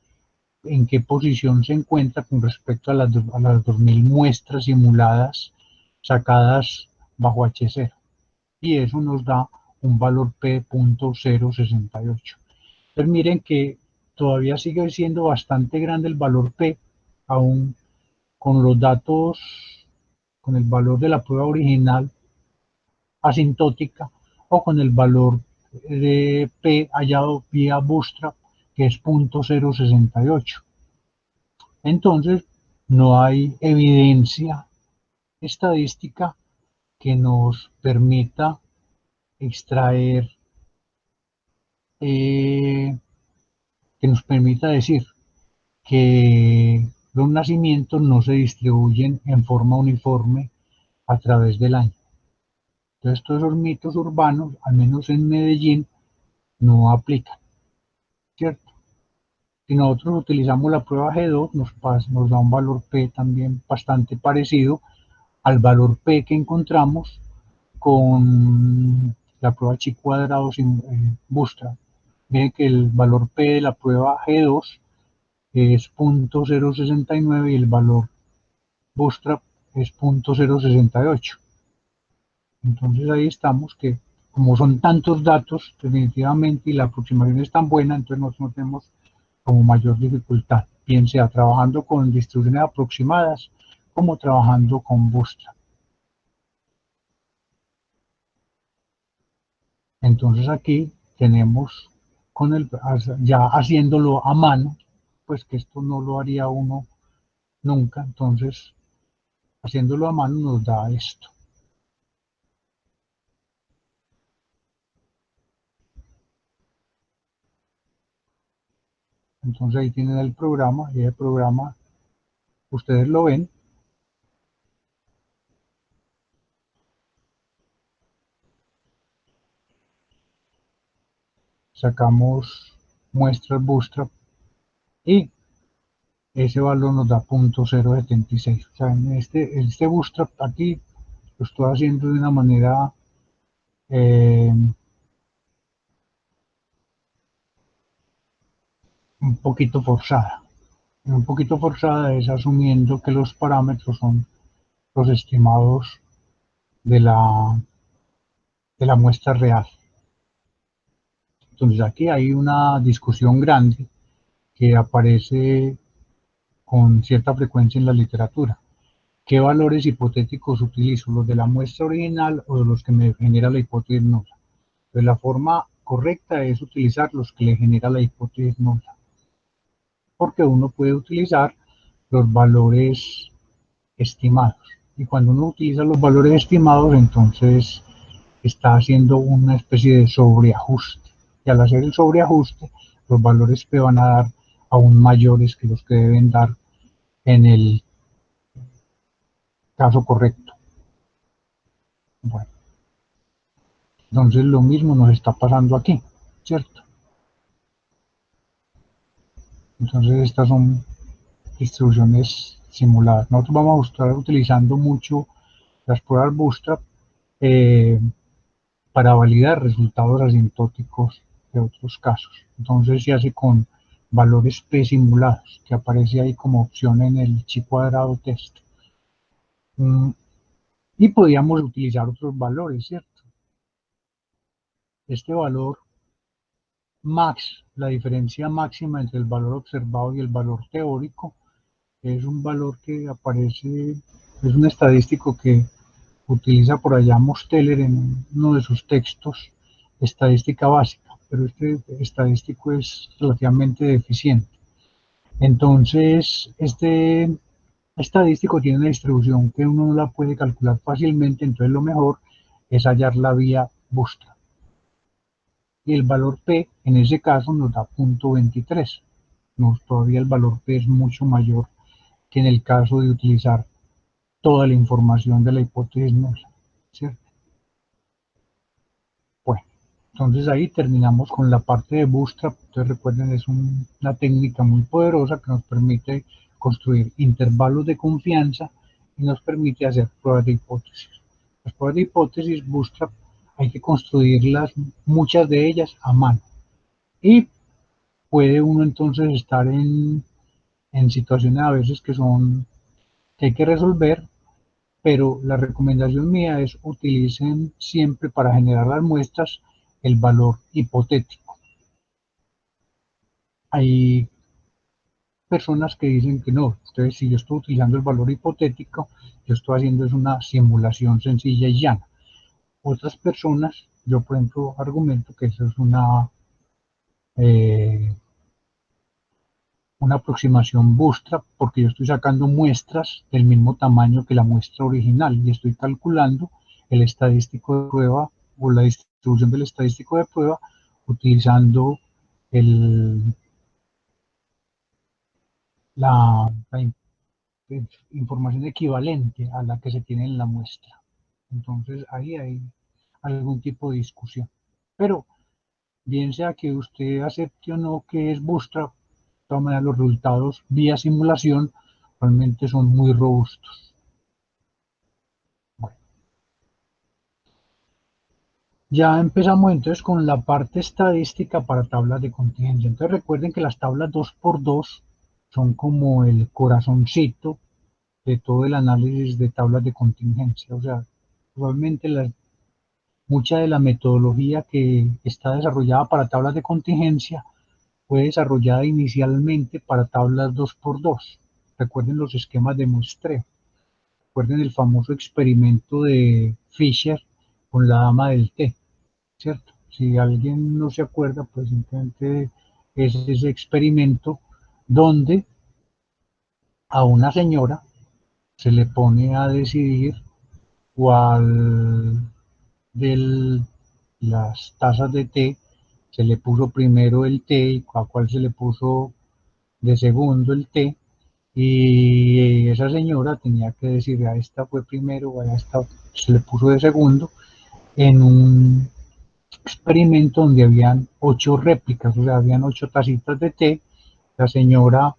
en qué posición se encuentra con respecto a las 2000 muestras simuladas sacadas bajo H0. Y eso nos da un valor P.068. Entonces miren que todavía sigue siendo bastante grande el valor P, aún con los datos, con el valor de la prueba original asintótica o con el valor de P hallado vía Bootstrap, que es 0.068. Entonces, no hay evidencia estadística que nos permita extraer, que nos permita decir que los nacimientos no se distribuyen en forma uniforme a través del año. Entonces, todos esos mitos urbanos, al menos en Medellín, no aplican, ¿cierto? Si nosotros utilizamos la prueba G2, nos da un valor P también bastante parecido al valor P que encontramos con la prueba chi cuadrado sin Bootstrap. Miren que el valor P de la prueba G2 es 0.069 y el valor Bootstrap es 0.068. Entonces ahí estamos que, como son tantos datos, definitivamente, y la aproximación es tan buena, entonces nosotros no tenemos como mayor dificultad, bien sea trabajando con distribuciones aproximadas como trabajando con Bootstrap. Entonces aquí tenemos ya haciéndolo a mano, pues que esto no lo haría uno nunca, entonces haciéndolo a mano nos da esto. Entonces ahí tienen el programa, y el programa ustedes lo ven. Sacamos muestras Bootstrap y ese valor nos da 0.076. O sea, en este Bootstrap aquí lo estoy haciendo de una manera un poquito forzada. Un poquito forzada es asumiendo que los parámetros son los estimados de la muestra real. Entonces aquí hay una discusión grande que aparece con cierta frecuencia en la literatura. ¿Qué valores hipotéticos utilizo? ¿Los de la muestra original o de los que me genera la hipótesis nula? Pues la forma correcta es utilizar los que le genera la hipótesis nula, porque uno puede utilizar los valores estimados. Y cuando uno utiliza los valores estimados, entonces está haciendo una especie de sobreajuste. Y al hacer el sobreajuste, los valores P van a dar aún mayores que los que deben dar en el caso correcto. Bueno, entonces lo mismo nos está pasando aquí, ¿cierto? Entonces estas son distribuciones simuladas. Nosotros vamos a estar utilizando mucho las pruebas Bootstrap eh, para validar resultados asintóticos de otros casos. Entonces se hace con valores P simulados, que aparece ahí como opción en el chi cuadrado test. Y podríamos utilizar otros valores, ¿cierto? Este valor max, la diferencia máxima entre el valor observado y el valor teórico, es un valor que aparece, es un estadístico que utiliza por allá Mosteller en uno de sus textos, estadística básica, pero este estadístico es relativamente deficiente. Entonces, este estadístico tiene una distribución que uno no la puede calcular fácilmente, entonces lo mejor es hallar la vía Bootstrap. Y el valor P en ese caso nos da 0.23. No, todavía el valor P es mucho mayor que en el caso de utilizar toda la información de la hipótesis nulla, ¿cierto? Bueno, entonces ahí terminamos con la parte de Bootstrap. Entonces recuerden, es una técnica muy poderosa que nos permite construir intervalos de confianza y nos permite hacer pruebas de hipótesis. Las pruebas de hipótesis Bootstrap hay que construirlas, muchas de ellas a mano. Y puede uno entonces estar en situaciones a veces que hay que resolver, pero la recomendación mía es utilicen siempre para generar las muestras el valor hipotético. Hay personas que dicen que no, entonces si yo estoy utilizando el valor hipotético, yo estoy haciendo es una simulación sencilla y llana. Otras personas, yo por ejemplo argumento que eso es una aproximación bootstrap porque yo estoy sacando muestras del mismo tamaño que la muestra original y estoy calculando el estadístico de prueba o la distribución del estadístico de prueba utilizando el, la información equivalente a la que se tiene en la muestra. Entonces ahí hay algún tipo de discusión. Pero bien sea que usted acepte o no que es bootstrap, de todas maneras los resultados vía simulación realmente son muy robustos. Bueno, ya empezamos entonces con la parte estadística para tablas de contingencia. Entonces recuerden que las tablas 2x2 son como el corazoncito de todo el análisis de tablas de contingencia. O sea, probablemente mucha de la metodología que está desarrollada para tablas de contingencia fue desarrollada inicialmente para tablas 2x2. Recuerden los esquemas de muestreo. Recuerden el famoso experimento de Fisher con la dama del té, ¿cierto? Si alguien no se acuerda, pues simplemente es ese experimento donde a una señora se le pone a decidir cuál de las tazas de té se le puso primero el té y a cuál se le puso de segundo el té, y esa señora tenía que decir a esta fue primero, a esta se le puso de segundo, en un experimento donde habían 8 réplicas, o sea, habían 8 tacitas de té. La señora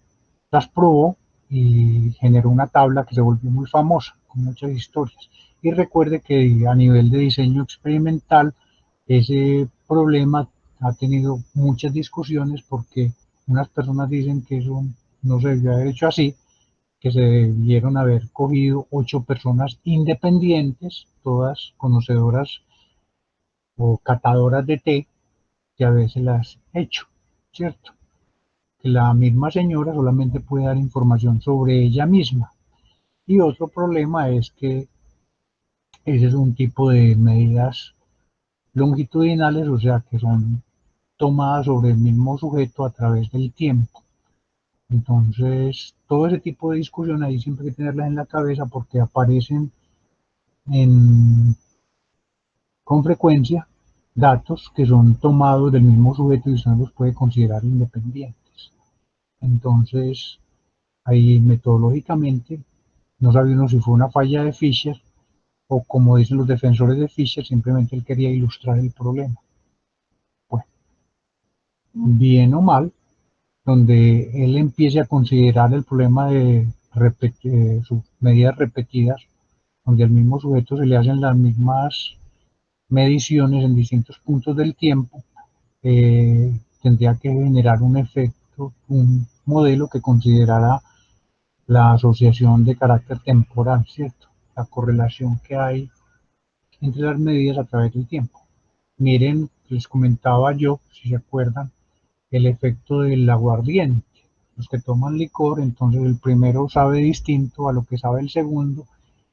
las probó y generó una tabla que se volvió muy famosa, con muchas historias. Y recuerde que a nivel de diseño experimental, ese problema ha tenido muchas discusiones porque unas personas dicen que eso no se debió haber hecho así, que se debieron haber cogido 8 personas independientes, todas conocedoras o catadoras de té, que a veces las he hecho, ¿cierto? Que la misma señora solamente puede dar información sobre ella misma. Y otro problema es que ese es un tipo de medidas longitudinales, o sea, que son tomadas sobre el mismo sujeto a través del tiempo. Entonces, todo ese tipo de discusión ahí siempre hay que tenerlas en la cabeza porque aparecen en, con frecuencia datos que son tomados del mismo sujeto y usted no los puede considerar independientes. Entonces, ahí metodológicamente no sabe uno si fue una falla de Fisher o como dicen los defensores de Fisher, simplemente él quería ilustrar el problema. Bueno, bien o mal, donde él empiece a considerar el problema de sus medidas repetidas, donde al mismo sujeto se le hacen las mismas mediciones en distintos puntos del tiempo, tendría que generar un efecto, un modelo que considerara la asociación de carácter temporal, ¿cierto? La correlación que hay entre las medidas a través del tiempo. Miren, les comentaba yo, si se acuerdan, el efecto del aguardiente. Los que toman licor, entonces el primero sabe distinto a lo que sabe el segundo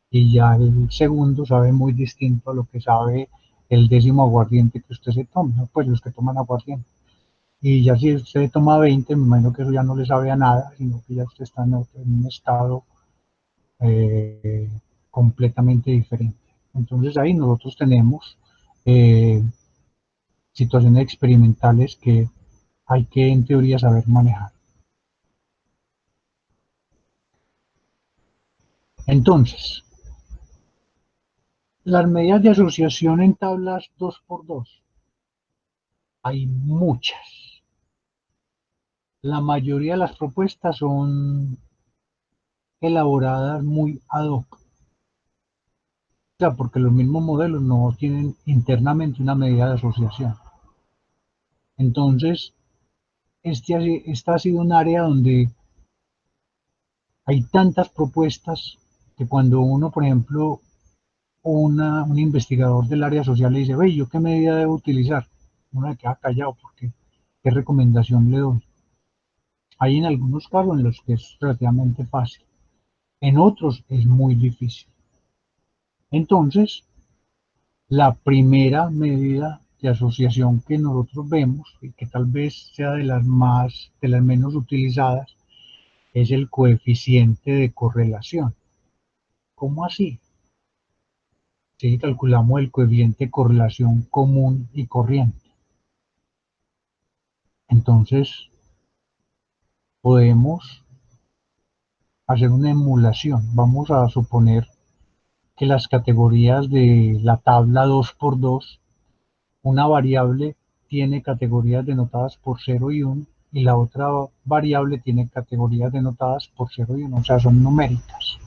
y ya el segundo sabe muy distinto a lo que sabe el décimo aguardiente que usted se toma, ¿no? Pues los que toman aguardiente. Y ya si usted toma 20, me imagino que eso ya no le sabe a nada, sino que ya usted está en un estado eh, completamente diferente. Entonces ahí nosotros tenemos eh, situaciones experimentales que hay que en teoría saber manejar. Entonces, las medidas de asociación en tablas 2x2 hay muchas. La mayoría de las propuestas son elaboradas muy ad hoc, o sea, porque los mismos modelos no tienen internamente una medida de asociación. Entonces, esta ha sido un área donde hay tantas propuestas que cuando uno, por ejemplo, un investigador del área social le dice, ve, ¿yo qué medida debo utilizar? Uno le queda callado porque ¿qué recomendación le doy? Hay en algunos casos en los que es relativamente fácil, en otros es muy difícil. Entonces, la primera medida de asociación que nosotros vemos y que tal vez sea de las menos utilizadas, es el coeficiente de correlación. ¿Cómo así? Si calculamos el coeficiente de correlación común y corriente. Entonces, podemos hacer una emulación. Vamos a suponer que las categorías de la tabla 2x2, una variable tiene categorías denotadas por 0 y 1 y la otra variable tiene categorías denotadas por 0 y 1, o sea, son numéricas.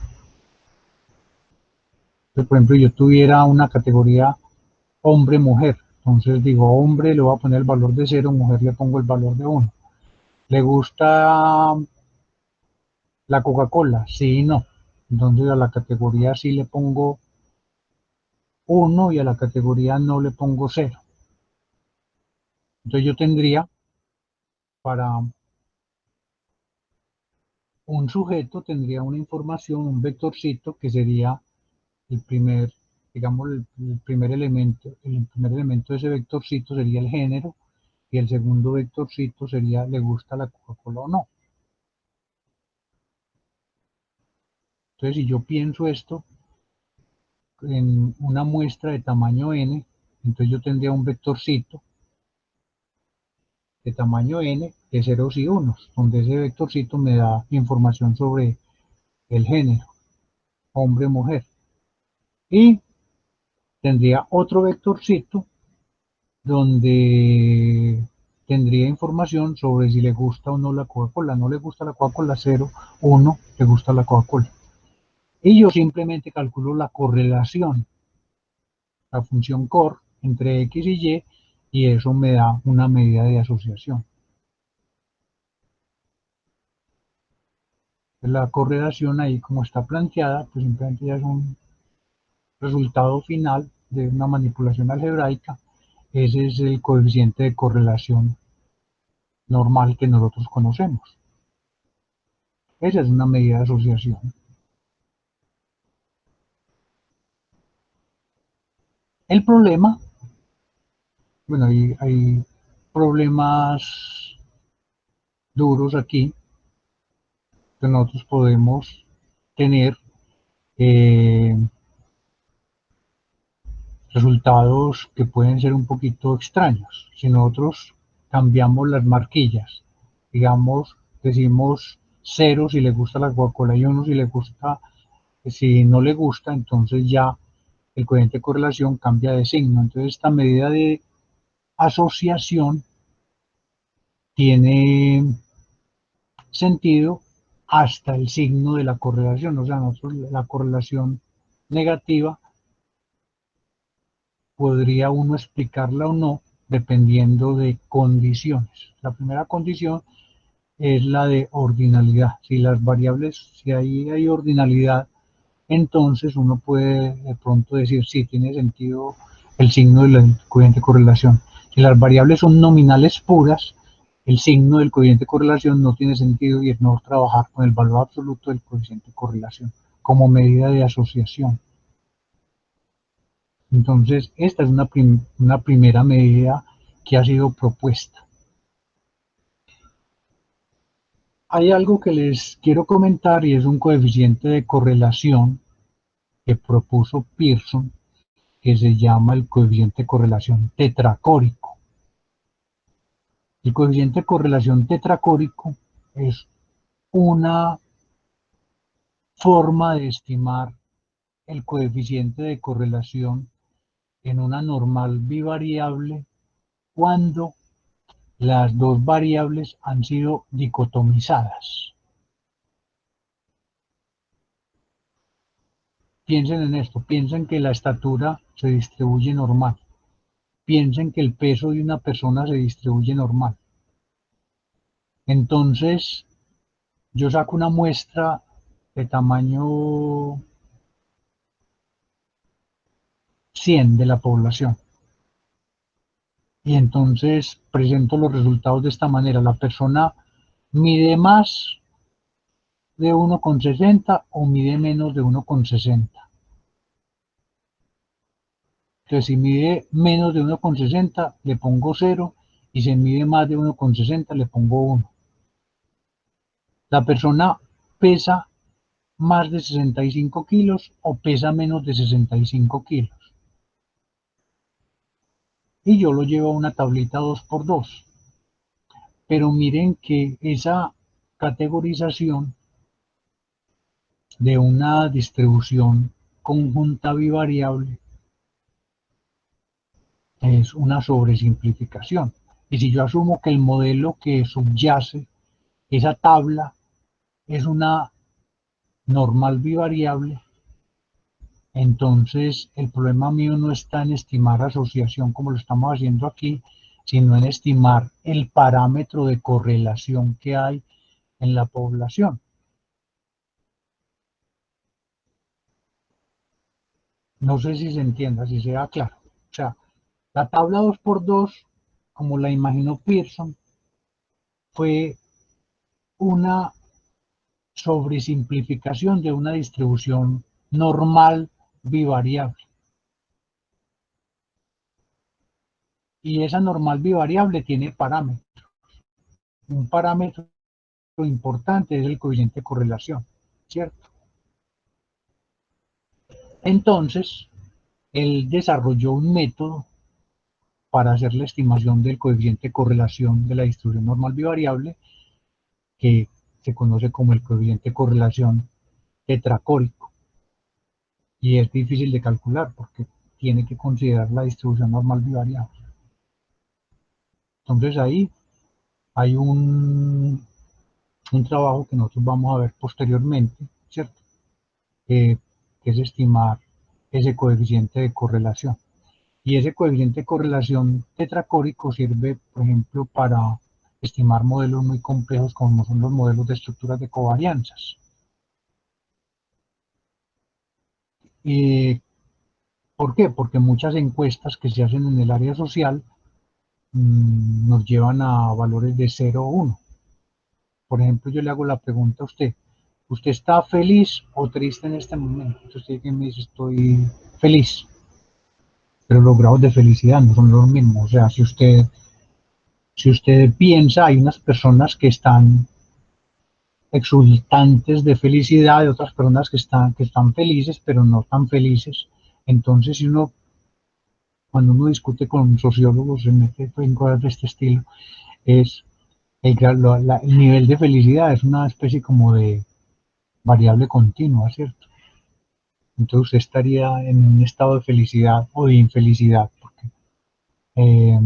Entonces, por ejemplo, yo tuviera una categoría hombre-mujer, entonces digo hombre le voy a poner el valor de 0, mujer le pongo el valor de 1. ¿Le gusta la Coca-Cola? Sí y no. Entonces a la categoría sí le pongo 1 y a la categoría no le pongo 0. Entonces yo tendría para un sujeto, tendría una información, un vectorcito que sería el primer, digamos, el primer elemento de ese vectorcito sería el género y el segundo vectorcito sería le gusta la Coca-Cola o no. Entonces si yo pienso esto en una muestra de tamaño n, entonces yo tendría un vectorcito de tamaño n de ceros y unos, donde ese vectorcito me da información sobre el género, hombre o mujer. Y tendría otro vectorcito donde tendría información sobre si le gusta o no la Coca-Cola. No le gusta la Coca-Cola, 0, 1, le gusta la Coca-Cola. Y yo simplemente calculo la correlación, la función cor entre X y eso me da una medida de asociación. La correlación ahí como está planteada, pues simplemente ya es un resultado final de una manipulación algebraica. Ese es el coeficiente de correlación normal que nosotros conocemos. Esa es una medida de asociación. El problema, bueno, hay problemas duros aquí, Entonces nosotros podemos tener eh, resultados que pueden ser un poquito extraños. Si nosotros cambiamos las marquillas, digamos, decimos 0 si le gusta la Coca-Cola y 1 si le gusta, si no le gusta, entonces ya el coeficiente de correlación cambia de signo. Entonces esta medida de asociación tiene sentido hasta el signo de la correlación. O sea, nosotros la correlación negativa podría uno explicarla o no dependiendo de condiciones. La primera condición es la de ordinalidad. Si las variables, si ahí hay ordinalidad, entonces uno puede de pronto decir si tiene sentido el signo del coeficiente de correlación. Si las variables son nominales puras, el signo del coeficiente de correlación no tiene sentido y es mejor trabajar con el valor absoluto del coeficiente de correlación como medida de asociación. Entonces, esta es una primera medida que ha sido propuesta. Hay algo que les quiero comentar y es un coeficiente de correlación que propuso Pearson, que se llama el coeficiente de correlación tetracórico. El coeficiente de correlación tetracórico es una forma de estimar el coeficiente de correlación en una normal bivariable cuando las dos variables han sido dicotomizadas. Piensen en esto, piensen que la estatura se distribuye normal, piensen que el peso de una persona se distribuye normal. Entonces, yo saco una muestra de tamaño 100 de la población y entonces presento los resultados de esta manera. La persona mide más de 1,60 o mide menos de 1,60. Entonces, si mide menos de 1,60, le pongo 0, y si mide más de 1,60, le pongo 1. La persona pesa más de 65 kilos o pesa menos de 65 kilos. Y yo lo llevo a una tablita 2×2. Pero miren que esa categorización de una distribución conjunta bivariable es una sobresimplificación. Y si yo asumo que el modelo que subyace esa tabla es una normal bivariable, entonces el problema mío no está en estimar asociación como lo estamos haciendo aquí, sino en estimar el parámetro de correlación que hay en la población. No sé si se entienda, si sea claro. O sea, la tabla 2×2, como la imaginó Pearson, fue una sobresimplificación de una distribución normal bivariable. Y esa normal bivariable tiene parámetros. Un parámetro importante es el coeficiente de correlación, ¿cierto? Entonces, él desarrolló un método para hacer la estimación del coeficiente de correlación de la distribución normal bivariable que se conoce como el coeficiente de correlación tetracórico. Y es difícil de calcular porque tiene que considerar la distribución normal bivariable. Entonces ahí hay un trabajo que nosotros vamos a ver posteriormente, ¿cierto? Que es estimar ese coeficiente de correlación. Y ese coeficiente de correlación tetracórico sirve, por ejemplo, para estimar modelos muy complejos como son los modelos de estructuras de covarianzas. ¿Por qué? Porque muchas encuestas que se hacen en el área social nos llevan a valores de 0 o 1. Por ejemplo, yo le hago la pregunta a usted, ¿usted está feliz o triste en este momento? Entonces usted me dice, estoy feliz, pero los grados de felicidad no son los mismos. O sea, si usted piensa, hay unas personas que están exultantes de felicidad, de otras personas que están felices, pero no tan felices. Entonces, si uno, cuando uno discute con sociólogos, se mete en cosas de este estilo, es el nivel de felicidad es una especie como de variable continua, ¿cierto? Entonces usted estaría en un estado de felicidad o de infelicidad, porque, eh,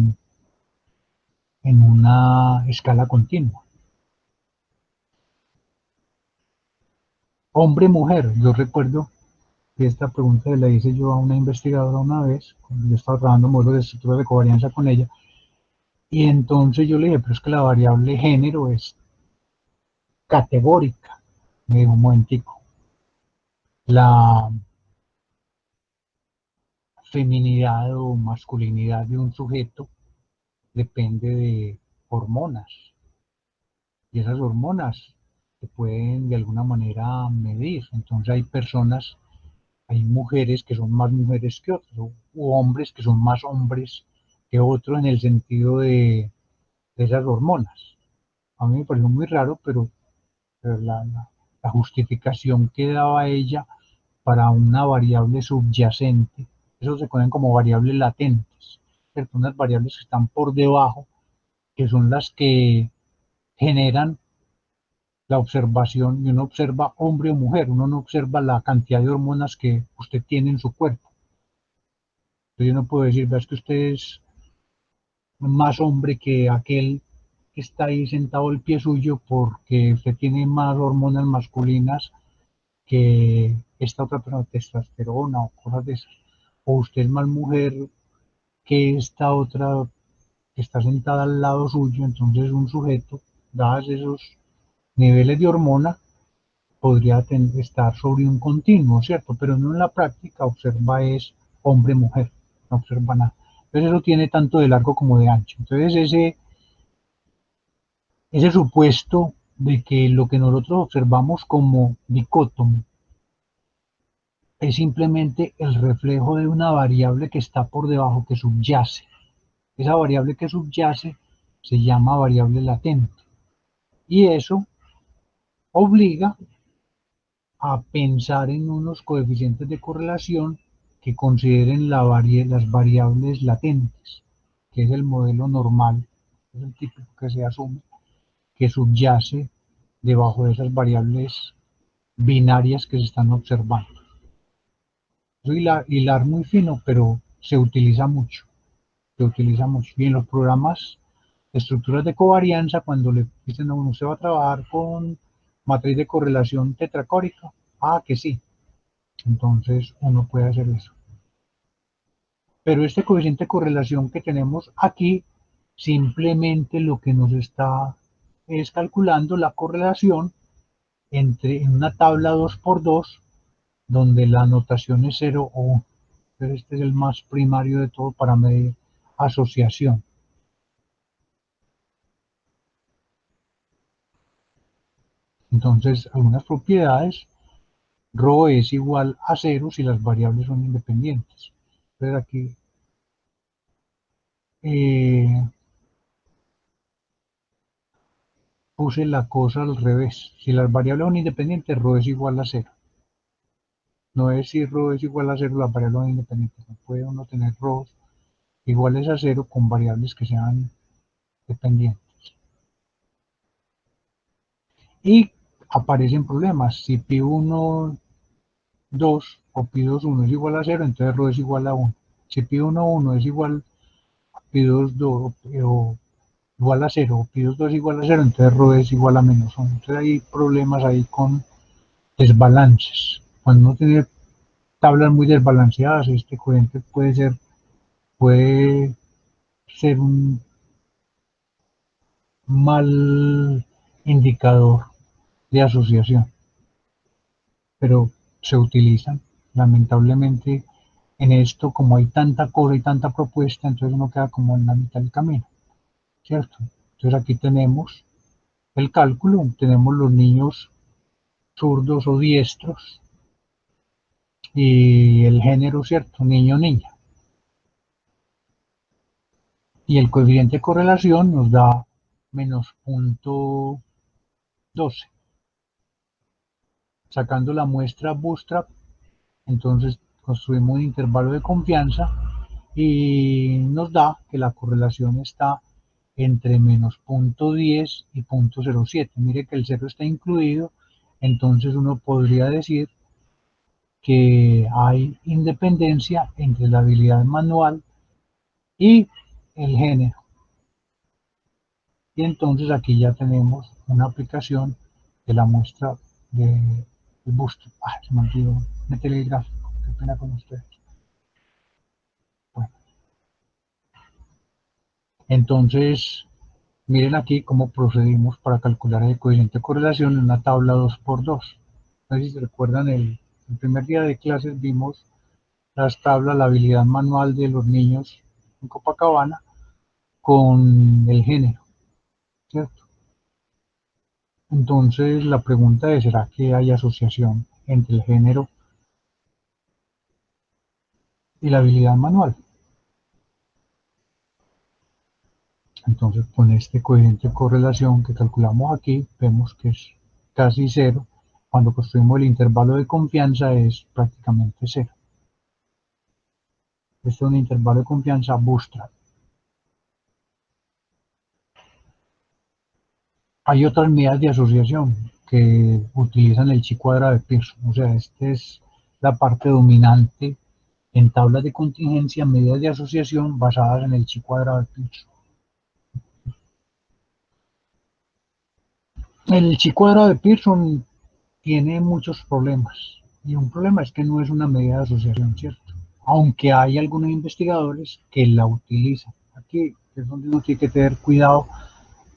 en una escala continua. Hombre-mujer, yo recuerdo que esta pregunta la hice yo a una investigadora una vez, cuando yo estaba trabajando modelos de estructura de covarianza con ella, y entonces yo le dije, pero es que la variable género es categórica. Me dijo, un momentico, la feminidad o masculinidad de un sujeto depende de hormonas, y esas hormonas se pueden de alguna manera medir. Entonces hay mujeres que son más mujeres que otros, u hombres que son más hombres que otros en el sentido de esas hormonas. A mí me pareció muy raro, pero la justificación que daba ella para una variable subyacente, eso se conocen como variables latentes, ¿cierto? Unas variables que están por debajo, que son las que generan la observación, y uno observa hombre o mujer, uno no observa la cantidad de hormonas que usted tiene en su cuerpo. Entonces yo no puedo decir, es que usted es más hombre que aquel que está ahí sentado al pie suyo porque usted tiene más hormonas masculinas que esta otra persona, testosterona o cosas de esas. O usted es más mujer que esta otra que está sentada al lado suyo. Entonces un sujeto, dadas esos niveles de hormona, podría estar sobre un continuo, ¿cierto? Pero no en la práctica observa es hombre-mujer, no observa nada. Entonces eso tiene tanto de largo como de ancho. Entonces ese supuesto de que lo que nosotros observamos como dicótomo es simplemente el reflejo de una variable que está por debajo, que subyace. Esa variable que subyace se llama variable latente. Y eso obliga a pensar en unos coeficientes de correlación que consideren las variables latentes, que es el modelo normal, es el típico que se asume, que subyace debajo de esas variables binarias que se están observando. Eso hilar muy fino, pero se utiliza mucho. Y en los programas de estructuras de covarianza, cuando le dicen a uno, usted va a trabajar con matriz de correlación tetracórica, que sí, entonces uno puede hacer eso. Pero este coeficiente de correlación que tenemos aquí, simplemente lo que nos está es calculando la correlación en una tabla 2x2, donde la notación es 0 o 1. Pero este es el más primario de todo para medir asociación. Entonces, algunas propiedades, ρ es igual a 0 si las variables son independientes. Entonces aquí eh, puse la cosa al revés. Si las variables son independientes, ρ es igual a 0. No es si ρ es igual a 0, las variables son independientes. No puede uno tener ρ iguales a 0 con variables que sean dependientes. Y aparecen problemas. Si pi1, 2 o pi2, 1 es igual a 0, entonces ρ es igual a 1. Si pi1, 1 es igual a pi2, 2 o igual a 0, o pi2, 2 igual a 0, entonces ρ es igual a -1. Entonces hay problemas ahí con desbalances. Cuando uno tiene tablas muy desbalanceadas, este coeficiente puede ser un mal indicador de asociación, pero se utilizan. Lamentablemente, en esto, como hay tanta cosa y tanta propuesta, entonces uno queda como en la mitad del camino, ¿cierto? Entonces aquí tenemos el cálculo, tenemos los niños zurdos o diestros y el género, ¿cierto? Niño-niña. Y el coeficiente de correlación nos da -0.12. sacando la muestra Bootstrap, entonces construimos un intervalo de confianza y nos da que la correlación está entre menos 0,10 y 0,07. Mire que el 0 está incluido, entonces uno podría decir que hay independencia entre la habilidad manual y el género. Y entonces aquí ya tenemos una aplicación de la muestra de Bootstrap. Se me olvidó meter el gráfico, qué pena con ustedes. Bueno, entonces miren aquí cómo procedimos para calcular el coeficiente de correlación en una tabla 2×2. No sé si se recuerdan, el primer día de clases vimos las tablas, la habilidad manual de los niños en Copacabana con el género, ¿cierto? Entonces la pregunta es, ¿será que hay asociación entre el género y la habilidad manual? Entonces con este coeficiente de correlación que calculamos aquí, vemos que es casi cero. Cuando construimos el intervalo de confianza es prácticamente cero. Esto es un intervalo de confianza Bootstrap. Hay otras medidas de asociación que utilizan el chi cuadrado de Pearson. O sea, esta es la parte dominante en tablas de contingencia, medidas de asociación basadas en el chi cuadrado de Pearson. El chi cuadrado de Pearson tiene muchos problemas. Y un problema es que no es una medida de asociación, ¿cierto? Aunque hay algunos investigadores que la utilizan. Aquí es donde uno tiene que tener cuidado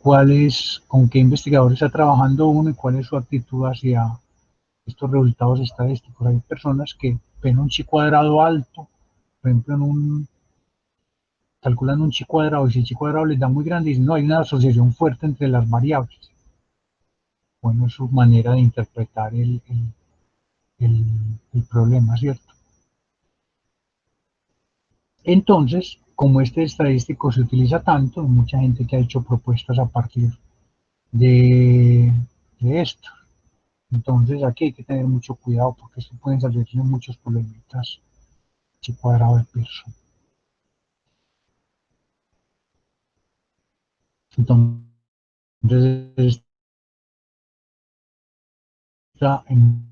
con qué investigadores está trabajando uno y cuál es su actitud hacia estos resultados estadísticos. Hay personas que ven un chi cuadrado alto, por ejemplo, calculan un chi cuadrado y si el chi cuadrado les da muy grande, dicen, no, hay una asociación fuerte entre las variables. Bueno, es su manera de interpretar el problema, ¿cierto? Entonces, como este estadístico se utiliza tanto, hay mucha gente que ha hecho propuestas a partir de esto. Entonces aquí hay que tener mucho cuidado porque esto pueden salir muchos problemitas chi cuadrado de Pearson. Entonces está en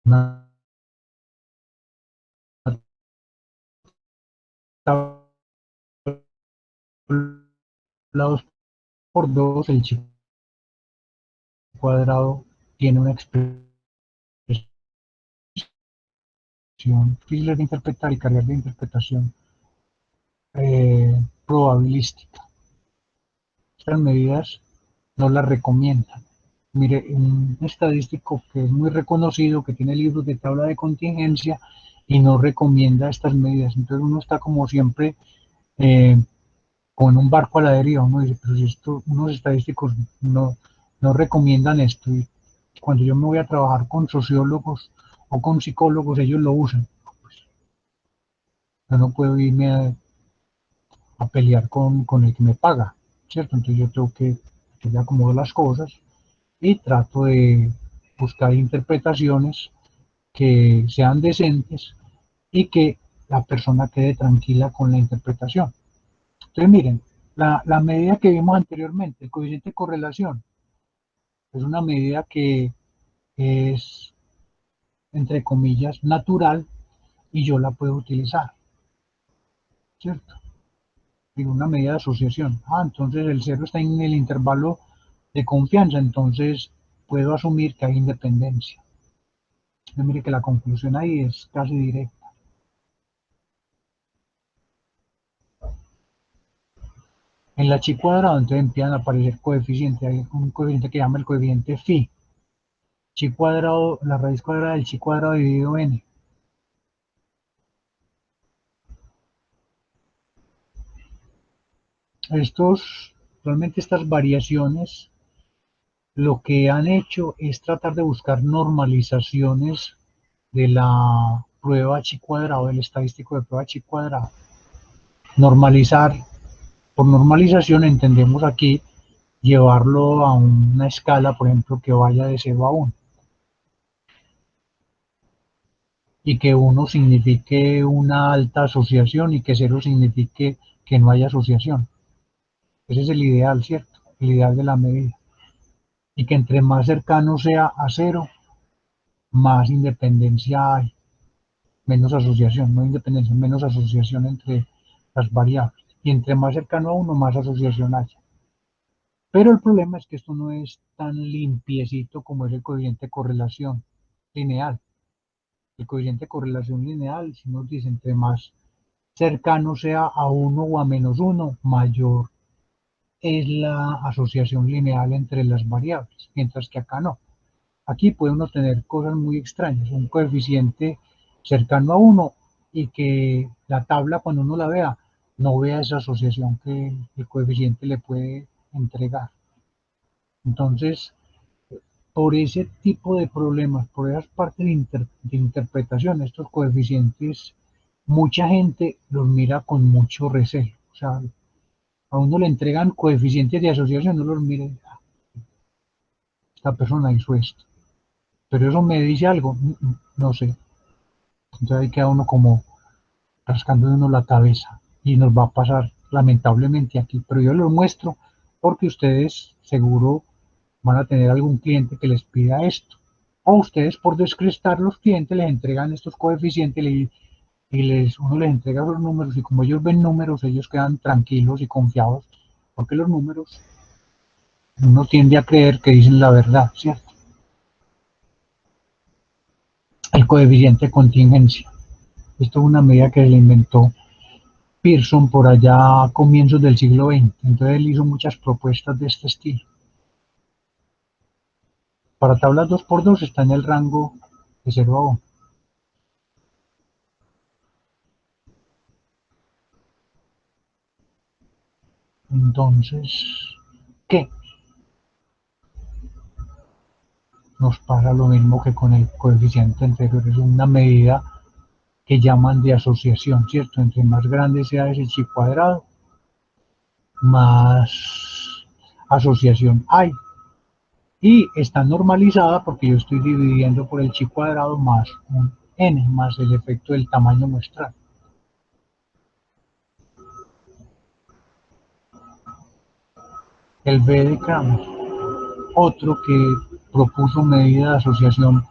una tabla 2×2, el chi cuadrado tiene una expresión difícil de interpretar y cargar de interpretación probabilística. Estas medidas no las recomiendan. Mire, un estadístico que es muy reconocido, que tiene libros de tabla de contingencia y no recomienda estas medidas. Entonces uno está como siempre con un barco a la deriva. Uno dice, pero si unos estadísticos no recomiendan esto. Y cuando yo me voy a trabajar con sociólogos o con psicólogos, ellos lo usan. Pues, yo no puedo irme a pelear con el que me paga, ¿cierto? Entonces yo tengo que le acomodo las cosas y trato de buscar interpretaciones que sean decentes y que la persona quede tranquila con la interpretación. Entonces miren, la medida que vimos anteriormente, el coeficiente de correlación, es una medida que es, entre comillas, natural y yo la puedo utilizar, ¿cierto? Digo, una medida de asociación. Entonces el cero está en el intervalo de confianza, entonces puedo asumir que hay independencia. Entonces, mire que la conclusión ahí es casi directa. En la chi cuadrado entonces empiezan a aparecer coeficientes. Hay un coeficiente que llama el coeficiente phi. Chi cuadrado, la raíz cuadrada del chi cuadrado dividido n. Realmente estas variaciones lo que han hecho es tratar de buscar normalizaciones de la prueba chi cuadrado, del estadístico de prueba chi cuadrado. Normalizar, por normalización entendemos aquí llevarlo a una escala, por ejemplo, que vaya de 0 a 1. y que 1 signifique una alta asociación y que 0 signifique que no hay asociación. Ese es el ideal, ¿cierto? El ideal de la medida. Y que entre más cercano sea a 0, más independencia hay, menos asociación, no independencia, menos asociación entre las variables. Y entre más cercano a 1, más asociación haya. Pero el problema es que esto no es tan limpiecito como es el coeficiente de correlación lineal. El coeficiente de correlación lineal, si nos dice entre más cercano sea a 1 o a -1, mayor es la asociación lineal entre las variables, mientras que acá no. Aquí puede uno tener cosas muy extrañas, un coeficiente cercano a 1 y que la tabla cuando uno la vea no vea esa asociación que el coeficiente le puede entregar. Entonces, por ese tipo de problemas, por esas partes de interpretación, estos coeficientes, mucha gente los mira con mucho recelo. O sea, a uno le entregan coeficientes de asociación, no los mire, "Ah, esta persona hizo esto. Pero eso me dice algo, no sé. Entonces ahí queda uno como rascando uno la cabeza y nos va a pasar lamentablemente aquí. Pero yo lo muestro porque ustedes seguro van a tener algún cliente que les pida esto. O ustedes por descrestar los clientes les entregan estos coeficientes y uno les entrega los números y como ellos ven números, ellos quedan tranquilos y confiados porque los números uno tiende a creer que dicen la verdad, ¿cierto? El coeficiente de contingencia. Esto es una medida que se le inventó Pearson por allá a comienzos del siglo XX. Entonces él hizo muchas propuestas de este estilo. Para tablas 2×2 está en el rango de 0 a 1. Entonces, ¿qué? Nos pasa lo mismo que con el coeficiente anterior. Es una medida que llaman de asociación, ¿cierto? Entre más grande sea ese chi cuadrado, más asociación hay. Y está normalizada porque yo estoy dividiendo por el chi cuadrado más un n, más el efecto del tamaño muestral. El B de Kramer, otro que propuso medida de asociación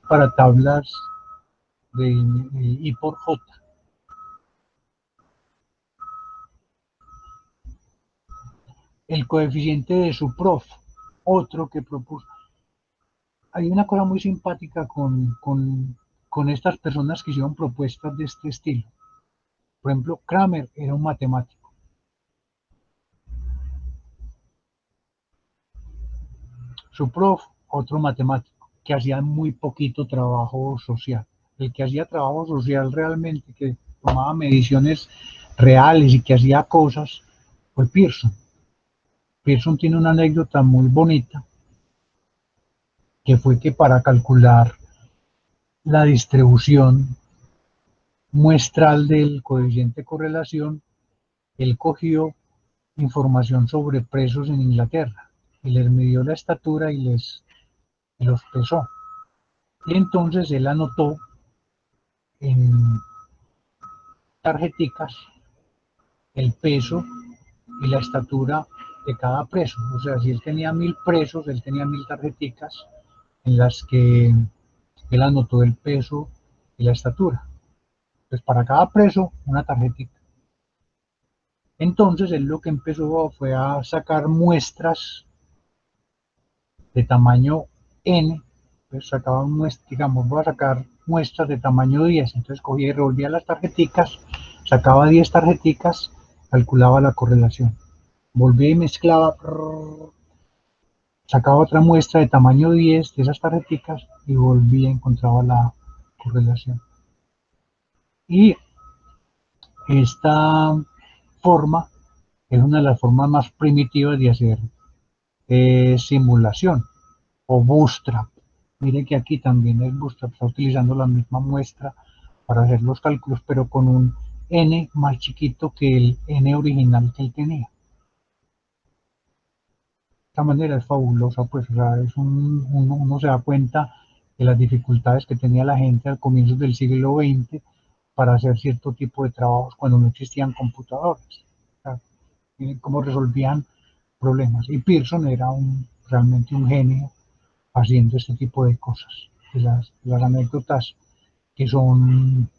para tablas de I por J. El coeficiente de Suprof, otro que propuso. Hay una cosa muy simpática con estas personas que hicieron propuestas de este estilo. Por ejemplo, Kramer era un matemático. Suprof, otro matemático, que hacía muy poquito trabajo social. El que hacía trabajo social realmente, que tomaba mediciones reales y que hacía cosas, fue Pearson. Pearson tiene una anécdota muy bonita, que fue que para calcular la distribución muestral del coeficiente de correlación, él cogió información sobre presos en Inglaterra y les midió la estatura y los pesó. Y entonces él anotó en tarjeticas el peso y la estatura de cada preso. O sea, si él tenía 1000 presos, él tenía 1000 tarjeticas en las que él anotó el peso y la estatura. Pues para cada preso, una tarjetita. Entonces él lo que empezó fue a sacar muestras de tamaño n, pues sacaba digamos, voy a sacar muestras de tamaño 10, entonces cogía y revolvía las tarjeticas, sacaba 10 tarjeticas, calculaba la correlación, volvía y mezclaba, sacaba otra muestra de tamaño 10 de esas tarjeticas y volvía y encontraba la correlación. Y esta forma es una de las formas más primitivas de hacer simulación o bootstrap. Mire que aquí también el bootstrap está utilizando la misma muestra para hacer los cálculos, pero con un n más chiquito que el n original que él tenía. De esta manera es fabulosa, pues o sea, uno se da cuenta de las dificultades que tenía la gente al comienzo del siglo XX para hacer cierto tipo de trabajos cuando no existían computadores. O sea, cómo resolvían problemas. Y Pearson era realmente un genio haciendo este tipo de cosas. Las anécdotas que son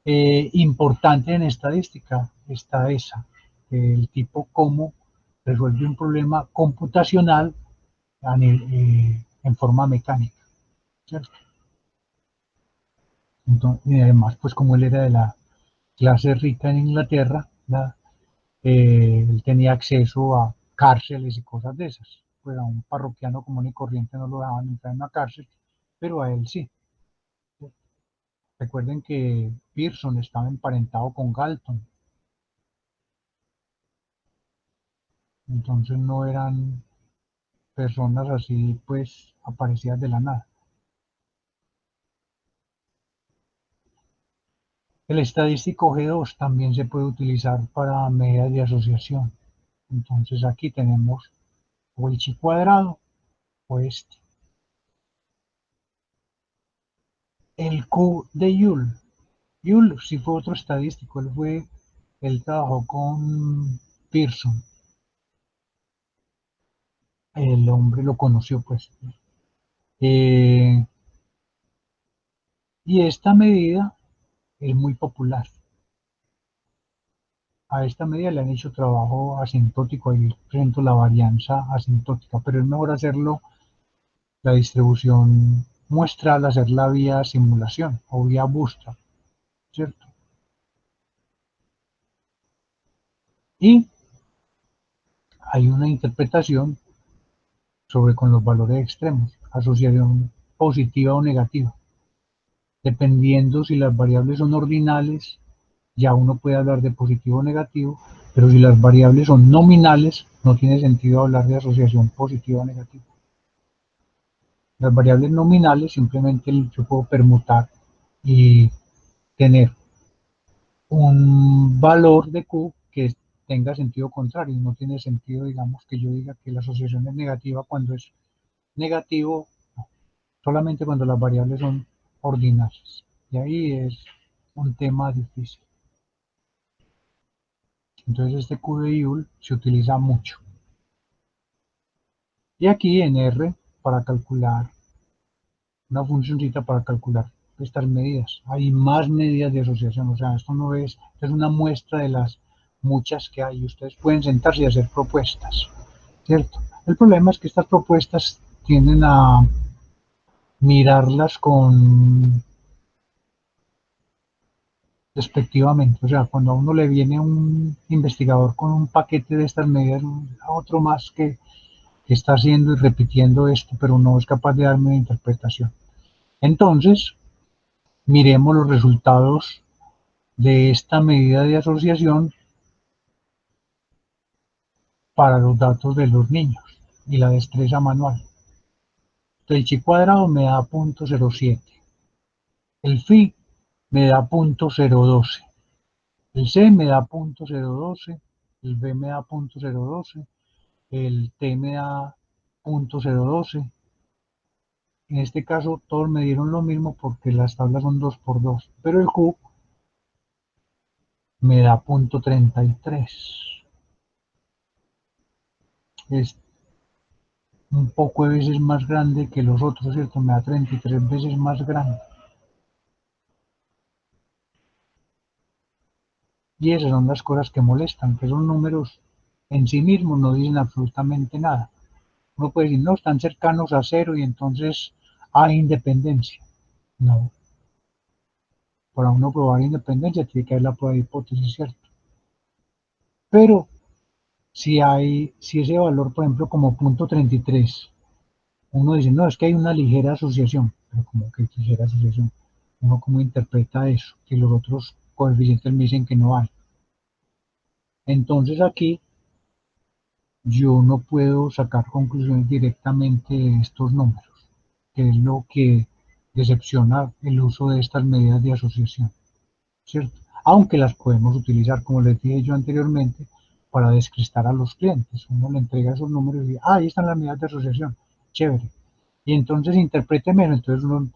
importantes en estadística está esa, el tipo cómo resuelve un problema computacional en forma mecánica, ¿cierto? Entonces, y además, pues como él era de la clase rica en Inglaterra, él tenía acceso a cárceles y cosas de esas. Pues a un parroquiano común y corriente no lo dejaban entrar en una cárcel, pero a él sí. Recuerden que Pearson estaba emparentado con Galton, entonces no eran personas así pues aparecidas de la nada. El estadístico G2 también se puede utilizar para medidas de asociación. Entonces aquí tenemos o el chi cuadrado o este. El Q de Yule. Yule sí fue otro estadístico, él trabajó con Pearson. El hombre lo conoció pues. Eh, y esta medida es muy popular. A esta medida le han hecho trabajo asintótico, ahí presento la varianza asintótica, pero es mejor hacerlo la distribución muestral, hacerla vía simulación o vía bootstrap, ¿cierto? Y hay una interpretación sobre con los valores extremos, asociación positiva o negativa. Dependiendo si las variables son ordinales, ya uno puede hablar de positivo o negativo, pero si las variables son nominales, no tiene sentido hablar de asociación positiva o negativa. Las variables nominales simplemente yo puedo permutar y tener un valor de Q que tenga sentido contrario. No tiene sentido, digamos, que yo diga que la asociación es negativa cuando es negativo, no, solamente cuando las variables son ordinales. Y ahí es un tema difícil. Entonces este Q de Joule se utiliza mucho. Y aquí en R, para calcular, una funcióncita para calcular estas medidas. Hay más medidas de asociación, o sea, esto no es, es una muestra de las muchas que hay. Ustedes pueden sentarse y hacer propuestas, ¿cierto? El problema es que estas propuestas tienden a mirarlas con despectivamente, o sea, cuando a uno le viene un investigador con un paquete de estas medidas, a otro más que está haciendo y repitiendo esto, pero no es capaz de darme una interpretación. Entonces, miremos los resultados de esta medida de asociación para los datos de los niños y la destreza manual. El chi cuadrado me da 0.07, el phi me da 0.012, el c me da 0.012, el b me da 0.012, el t me da 0.012. En este caso todos me dieron lo mismo porque las tablas son 2 por 2, pero el q me da 0.33. Es un poco de veces más grande que los otros, ¿cierto? Me da 33 veces más grande. Y esas son las cosas que molestan, que esos números en sí mismos no dicen absolutamente nada. Uno puede decir, no, están cercanos a cero y entonces hay independencia. No, para uno probar independencia tiene que haber la prueba de hipótesis, ¿cierto? Pero si ese valor, por ejemplo, como 0.33, uno dice, no, es que hay una ligera asociación, pero como que ligera asociación, uno cómo interpreta eso, que los otros coeficientes me dicen que no hay. Entonces aquí yo no puedo sacar conclusiones directamente de estos números, que es lo que decepciona el uso de estas medidas de asociación, ¿cierto? Aunque las podemos utilizar, como les dije yo anteriormente, para descrestar a los clientes. Uno le entrega esos números y ahí están las medidas de asociación, chévere. Y entonces interpréteme eso. Entonces uno,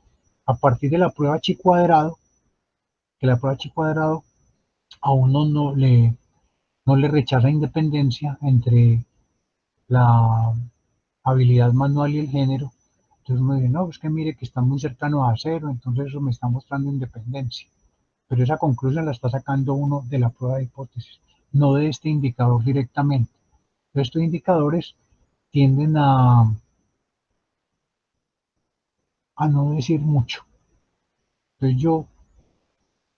a partir de la prueba chi cuadrado, que la prueba chi cuadrado a uno no le rechaza independencia entre la habilidad manual y el género. Entonces uno dice, no, pues que mire que está muy cercano a cero, entonces eso me está mostrando independencia. Pero esa conclusión la está sacando uno de la prueba de hipótesis, no de este indicador directamente. Estos indicadores tienden a no decir mucho. Entonces yo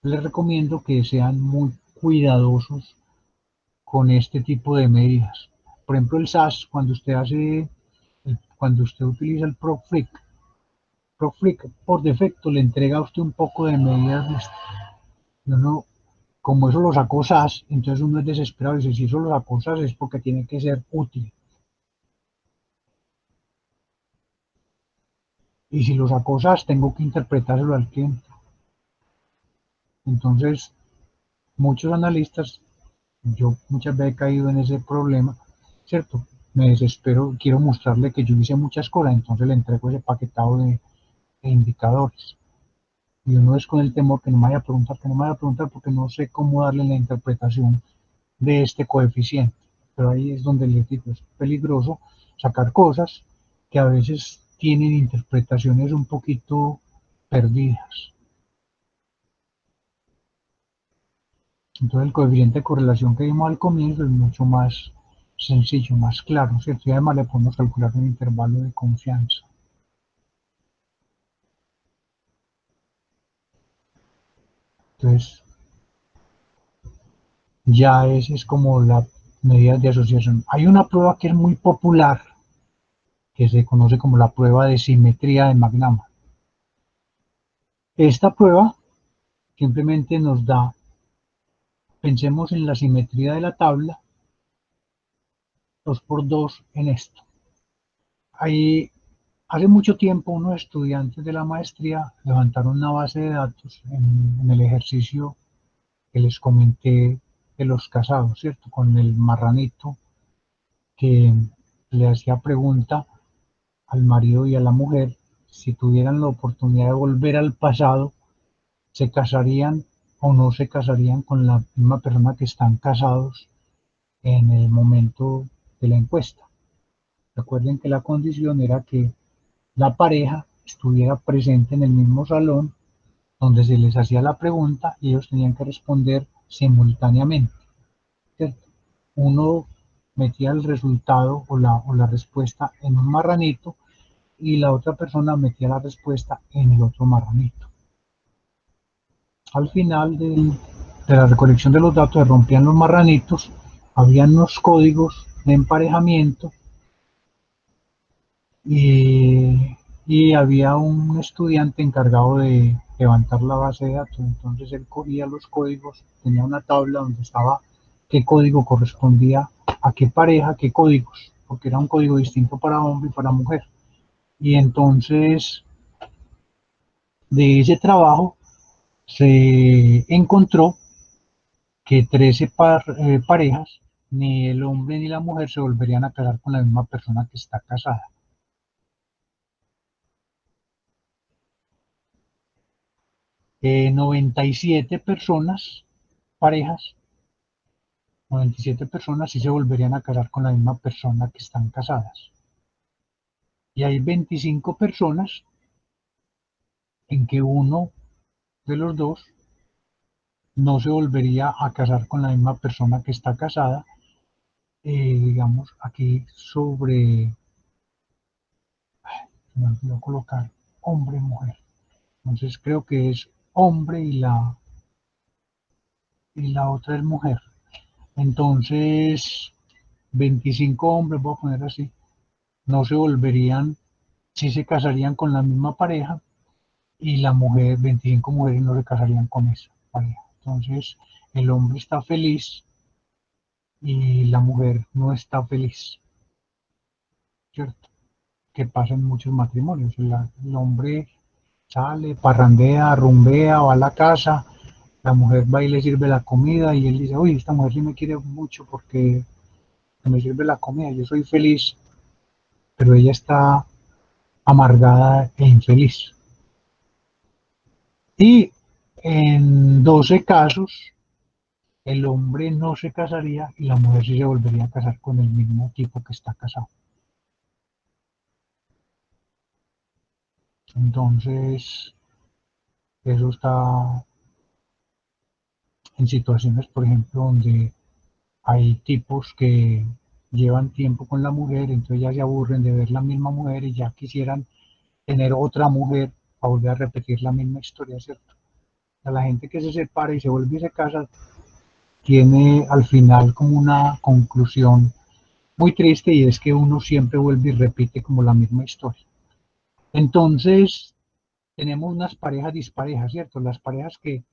les recomiendo que sean muy cuidadosos con este tipo de medidas. Por ejemplo, el SAS, cuando usted utiliza el ProFreak por defecto le entrega a usted un poco de medidas de uno, como eso lo sacó SAS, entonces uno es desesperado y dice, si eso lo sacó SAS es porque tiene que ser útil. Y si lo sacó SAS, tengo que interpretárselo al cliente. Entonces, muchos analistas, yo muchas veces he caído en ese problema, ¿cierto? Me desespero, quiero mostrarle que yo hice muchas cosas, entonces le entrego ese paquetado de indicadores. Y uno es con el temor que no me vaya a preguntar, que no me vaya a preguntar porque no sé cómo darle la interpretación de este coeficiente. Pero ahí es donde les digo, es peligroso sacar cosas que a veces tienen interpretaciones un poquito perdidas. Entonces el coeficiente de correlación que vimos al comienzo es mucho más sencillo, más claro, ¿cierto? Y además le podemos calcular un intervalo de confianza. Entonces, ya esa es como la medida de asociación. Hay una prueba que es muy popular, que se conoce como la prueba de simetría de McNamara. Esta prueba simplemente nos da, pensemos en la simetría de la tabla, 2 por 2 en esto. Ahí, hace mucho tiempo unos estudiantes de la maestría levantaron una base de datos en el ejercicio que les comenté de los casados, ¿cierto? Con el marranito que le hacía pregunta al marido y a la mujer si tuvieran la oportunidad de volver al pasado, se casarían o no se casarían con la misma persona que están casados en el momento de la encuesta. Recuerden que la condición era que la pareja estuviera presente en el mismo salón donde se les hacía la pregunta y ellos tenían que responder simultáneamente, ¿cierto? Uno metía el resultado o la respuesta en un marranito y la otra persona metía la respuesta en el otro marranito. Al final de la recolección de los datos se rompían los marranitos, habían unos códigos de emparejamiento y había un estudiante encargado de levantar la base de datos. Entonces él cogía los códigos, tenía una tabla donde estaba qué código correspondía a qué pareja, qué códigos, porque era un código distinto para hombre y para mujer. Y entonces de ese trabajo se encontró que 13 parejas, ni el hombre ni la mujer se volverían a casar con la misma persona que está casada. 97 personas, parejas, 97 personas sí se volverían a casar con la misma persona que están casadas. Y hay 25 personas en que uno de los dos no se volvería a casar con la misma persona que está casada. Digamos aquí sobre, me olvidó colocar hombre-mujer. Entonces creo que es hombre y la otra es mujer. Entonces 25 hombres, voy a poner así, no se volverían, sí se casarían con la misma pareja y la mujer, 25 mujeres no se casarían con esa pareja. Entonces el hombre está feliz y la mujer no está feliz, ¿cierto? Que pasa en muchos matrimonios. El hombre sale, parrandea, rumbea, va a la casa, la mujer va y le sirve la comida y él dice, uy, esta mujer sí me quiere mucho porque me sirve la comida, yo soy feliz, pero ella está amargada e infeliz. Y en 12 casos, el hombre no se casaría y la mujer sí se volvería a casar con el mismo tipo que está casado. Entonces, eso está en situaciones, por ejemplo, donde hay tipos que llevan tiempo con la mujer, entonces ya se aburren de ver la misma mujer y ya quisieran tener otra mujer a volver a repetir la misma historia, ¿cierto? A la gente que se separa y se vuelve y se casa tiene al final como una conclusión muy triste y es que uno siempre vuelve y repite como la misma historia. Entonces, tenemos unas parejas disparejas, ¿cierto? Las parejas que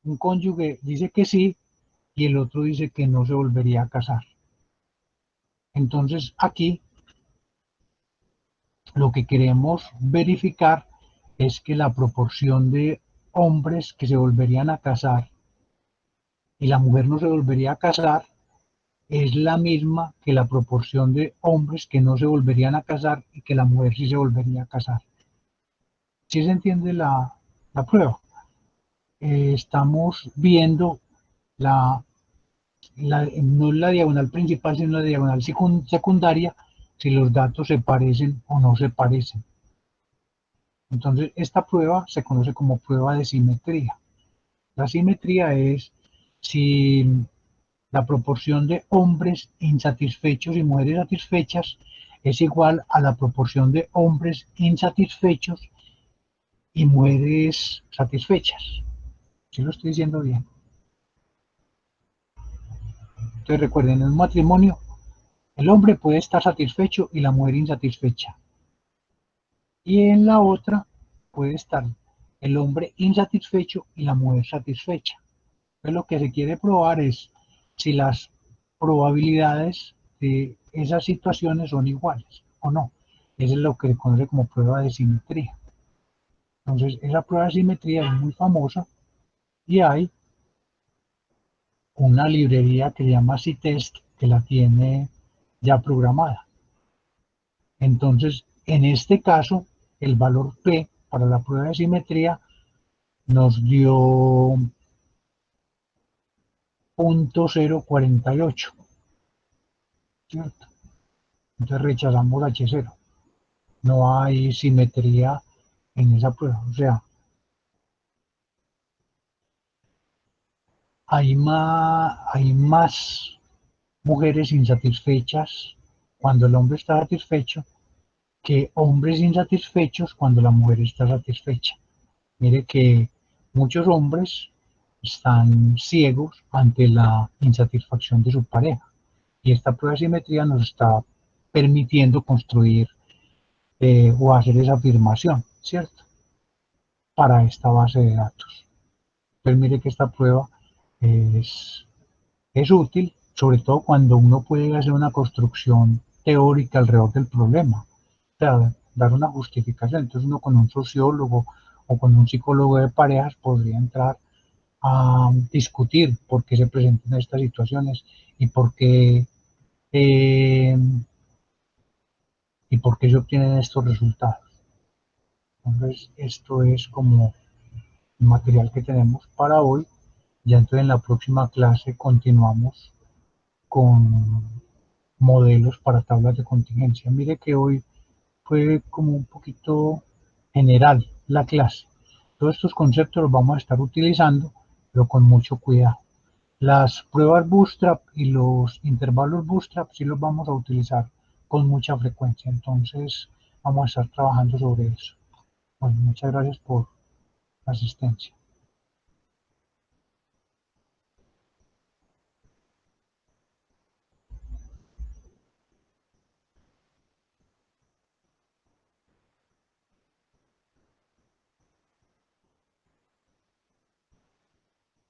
un cónyuge dice que sí y el otro dice que no se volvería a casar. Entonces, aquí lo que queremos verificar es que la proporción de hombres que se volverían a casar y la mujer no se volvería a casar es la misma que la proporción de hombres que no se volverían a casar y que la mujer sí se volvería a casar. ¿Sí se entiende la prueba? Estamos viendo la, no la diagonal principal, sino la diagonal secundaria, si los datos se parecen o no se parecen. Entonces, esta prueba se conoce como prueba de simetría. La simetría es si la proporción de hombres insatisfechos y mujeres satisfechas es igual a la proporción de hombres insatisfechos y mujeres satisfechas. ¿Sí lo estoy diciendo bien? Entonces recuerden, en un matrimonio el hombre puede estar satisfecho y la mujer insatisfecha. Y en la otra puede estar el hombre insatisfecho y la mujer satisfecha. Entonces lo que se quiere probar es si las probabilidades de esas situaciones son iguales o no. Eso es lo que se conoce como prueba de simetría. Entonces, esa prueba de simetría es muy famosa y hay una librería que se llama C-Test que la tiene ya programada. Entonces, en este caso, el valor P para la prueba de simetría nos dio 0.048, ¿cierto? Entonces rechazamos H0. No hay simetría en esa prueba. O sea, hay más mujeres insatisfechas cuando el hombre está satisfecho que hombres insatisfechos cuando la mujer está satisfecha. Mire que muchos hombres están ciegos ante la insatisfacción de su pareja y esta prueba de simetría nos está permitiendo construir o hacer esa afirmación, ¿cierto? Para esta base de datos. Entonces mire que esta prueba es, es útil, sobre todo cuando uno puede hacer una construcción teórica alrededor del problema, o sea, dar una justificación. Entonces uno con un sociólogo o con un psicólogo de parejas podría entrar a discutir por qué se presentan estas situaciones y eh, por qué se obtienen estos resultados. Entonces esto es como el material que tenemos para hoy. Ya entonces en la próxima clase continuamos con modelos para tablas de contingencia. Mire que hoy fue como un poquito general la clase. Todos estos conceptos los vamos a estar utilizando, pero con mucho cuidado. Las pruebas Bootstrap y los intervalos Bootstrap sí los vamos a utilizar con mucha frecuencia. Entonces vamos a estar trabajando sobre eso. Bueno, muchas gracias por la asistencia.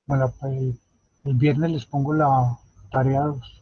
Bueno, el viernes les pongo la tarea 2.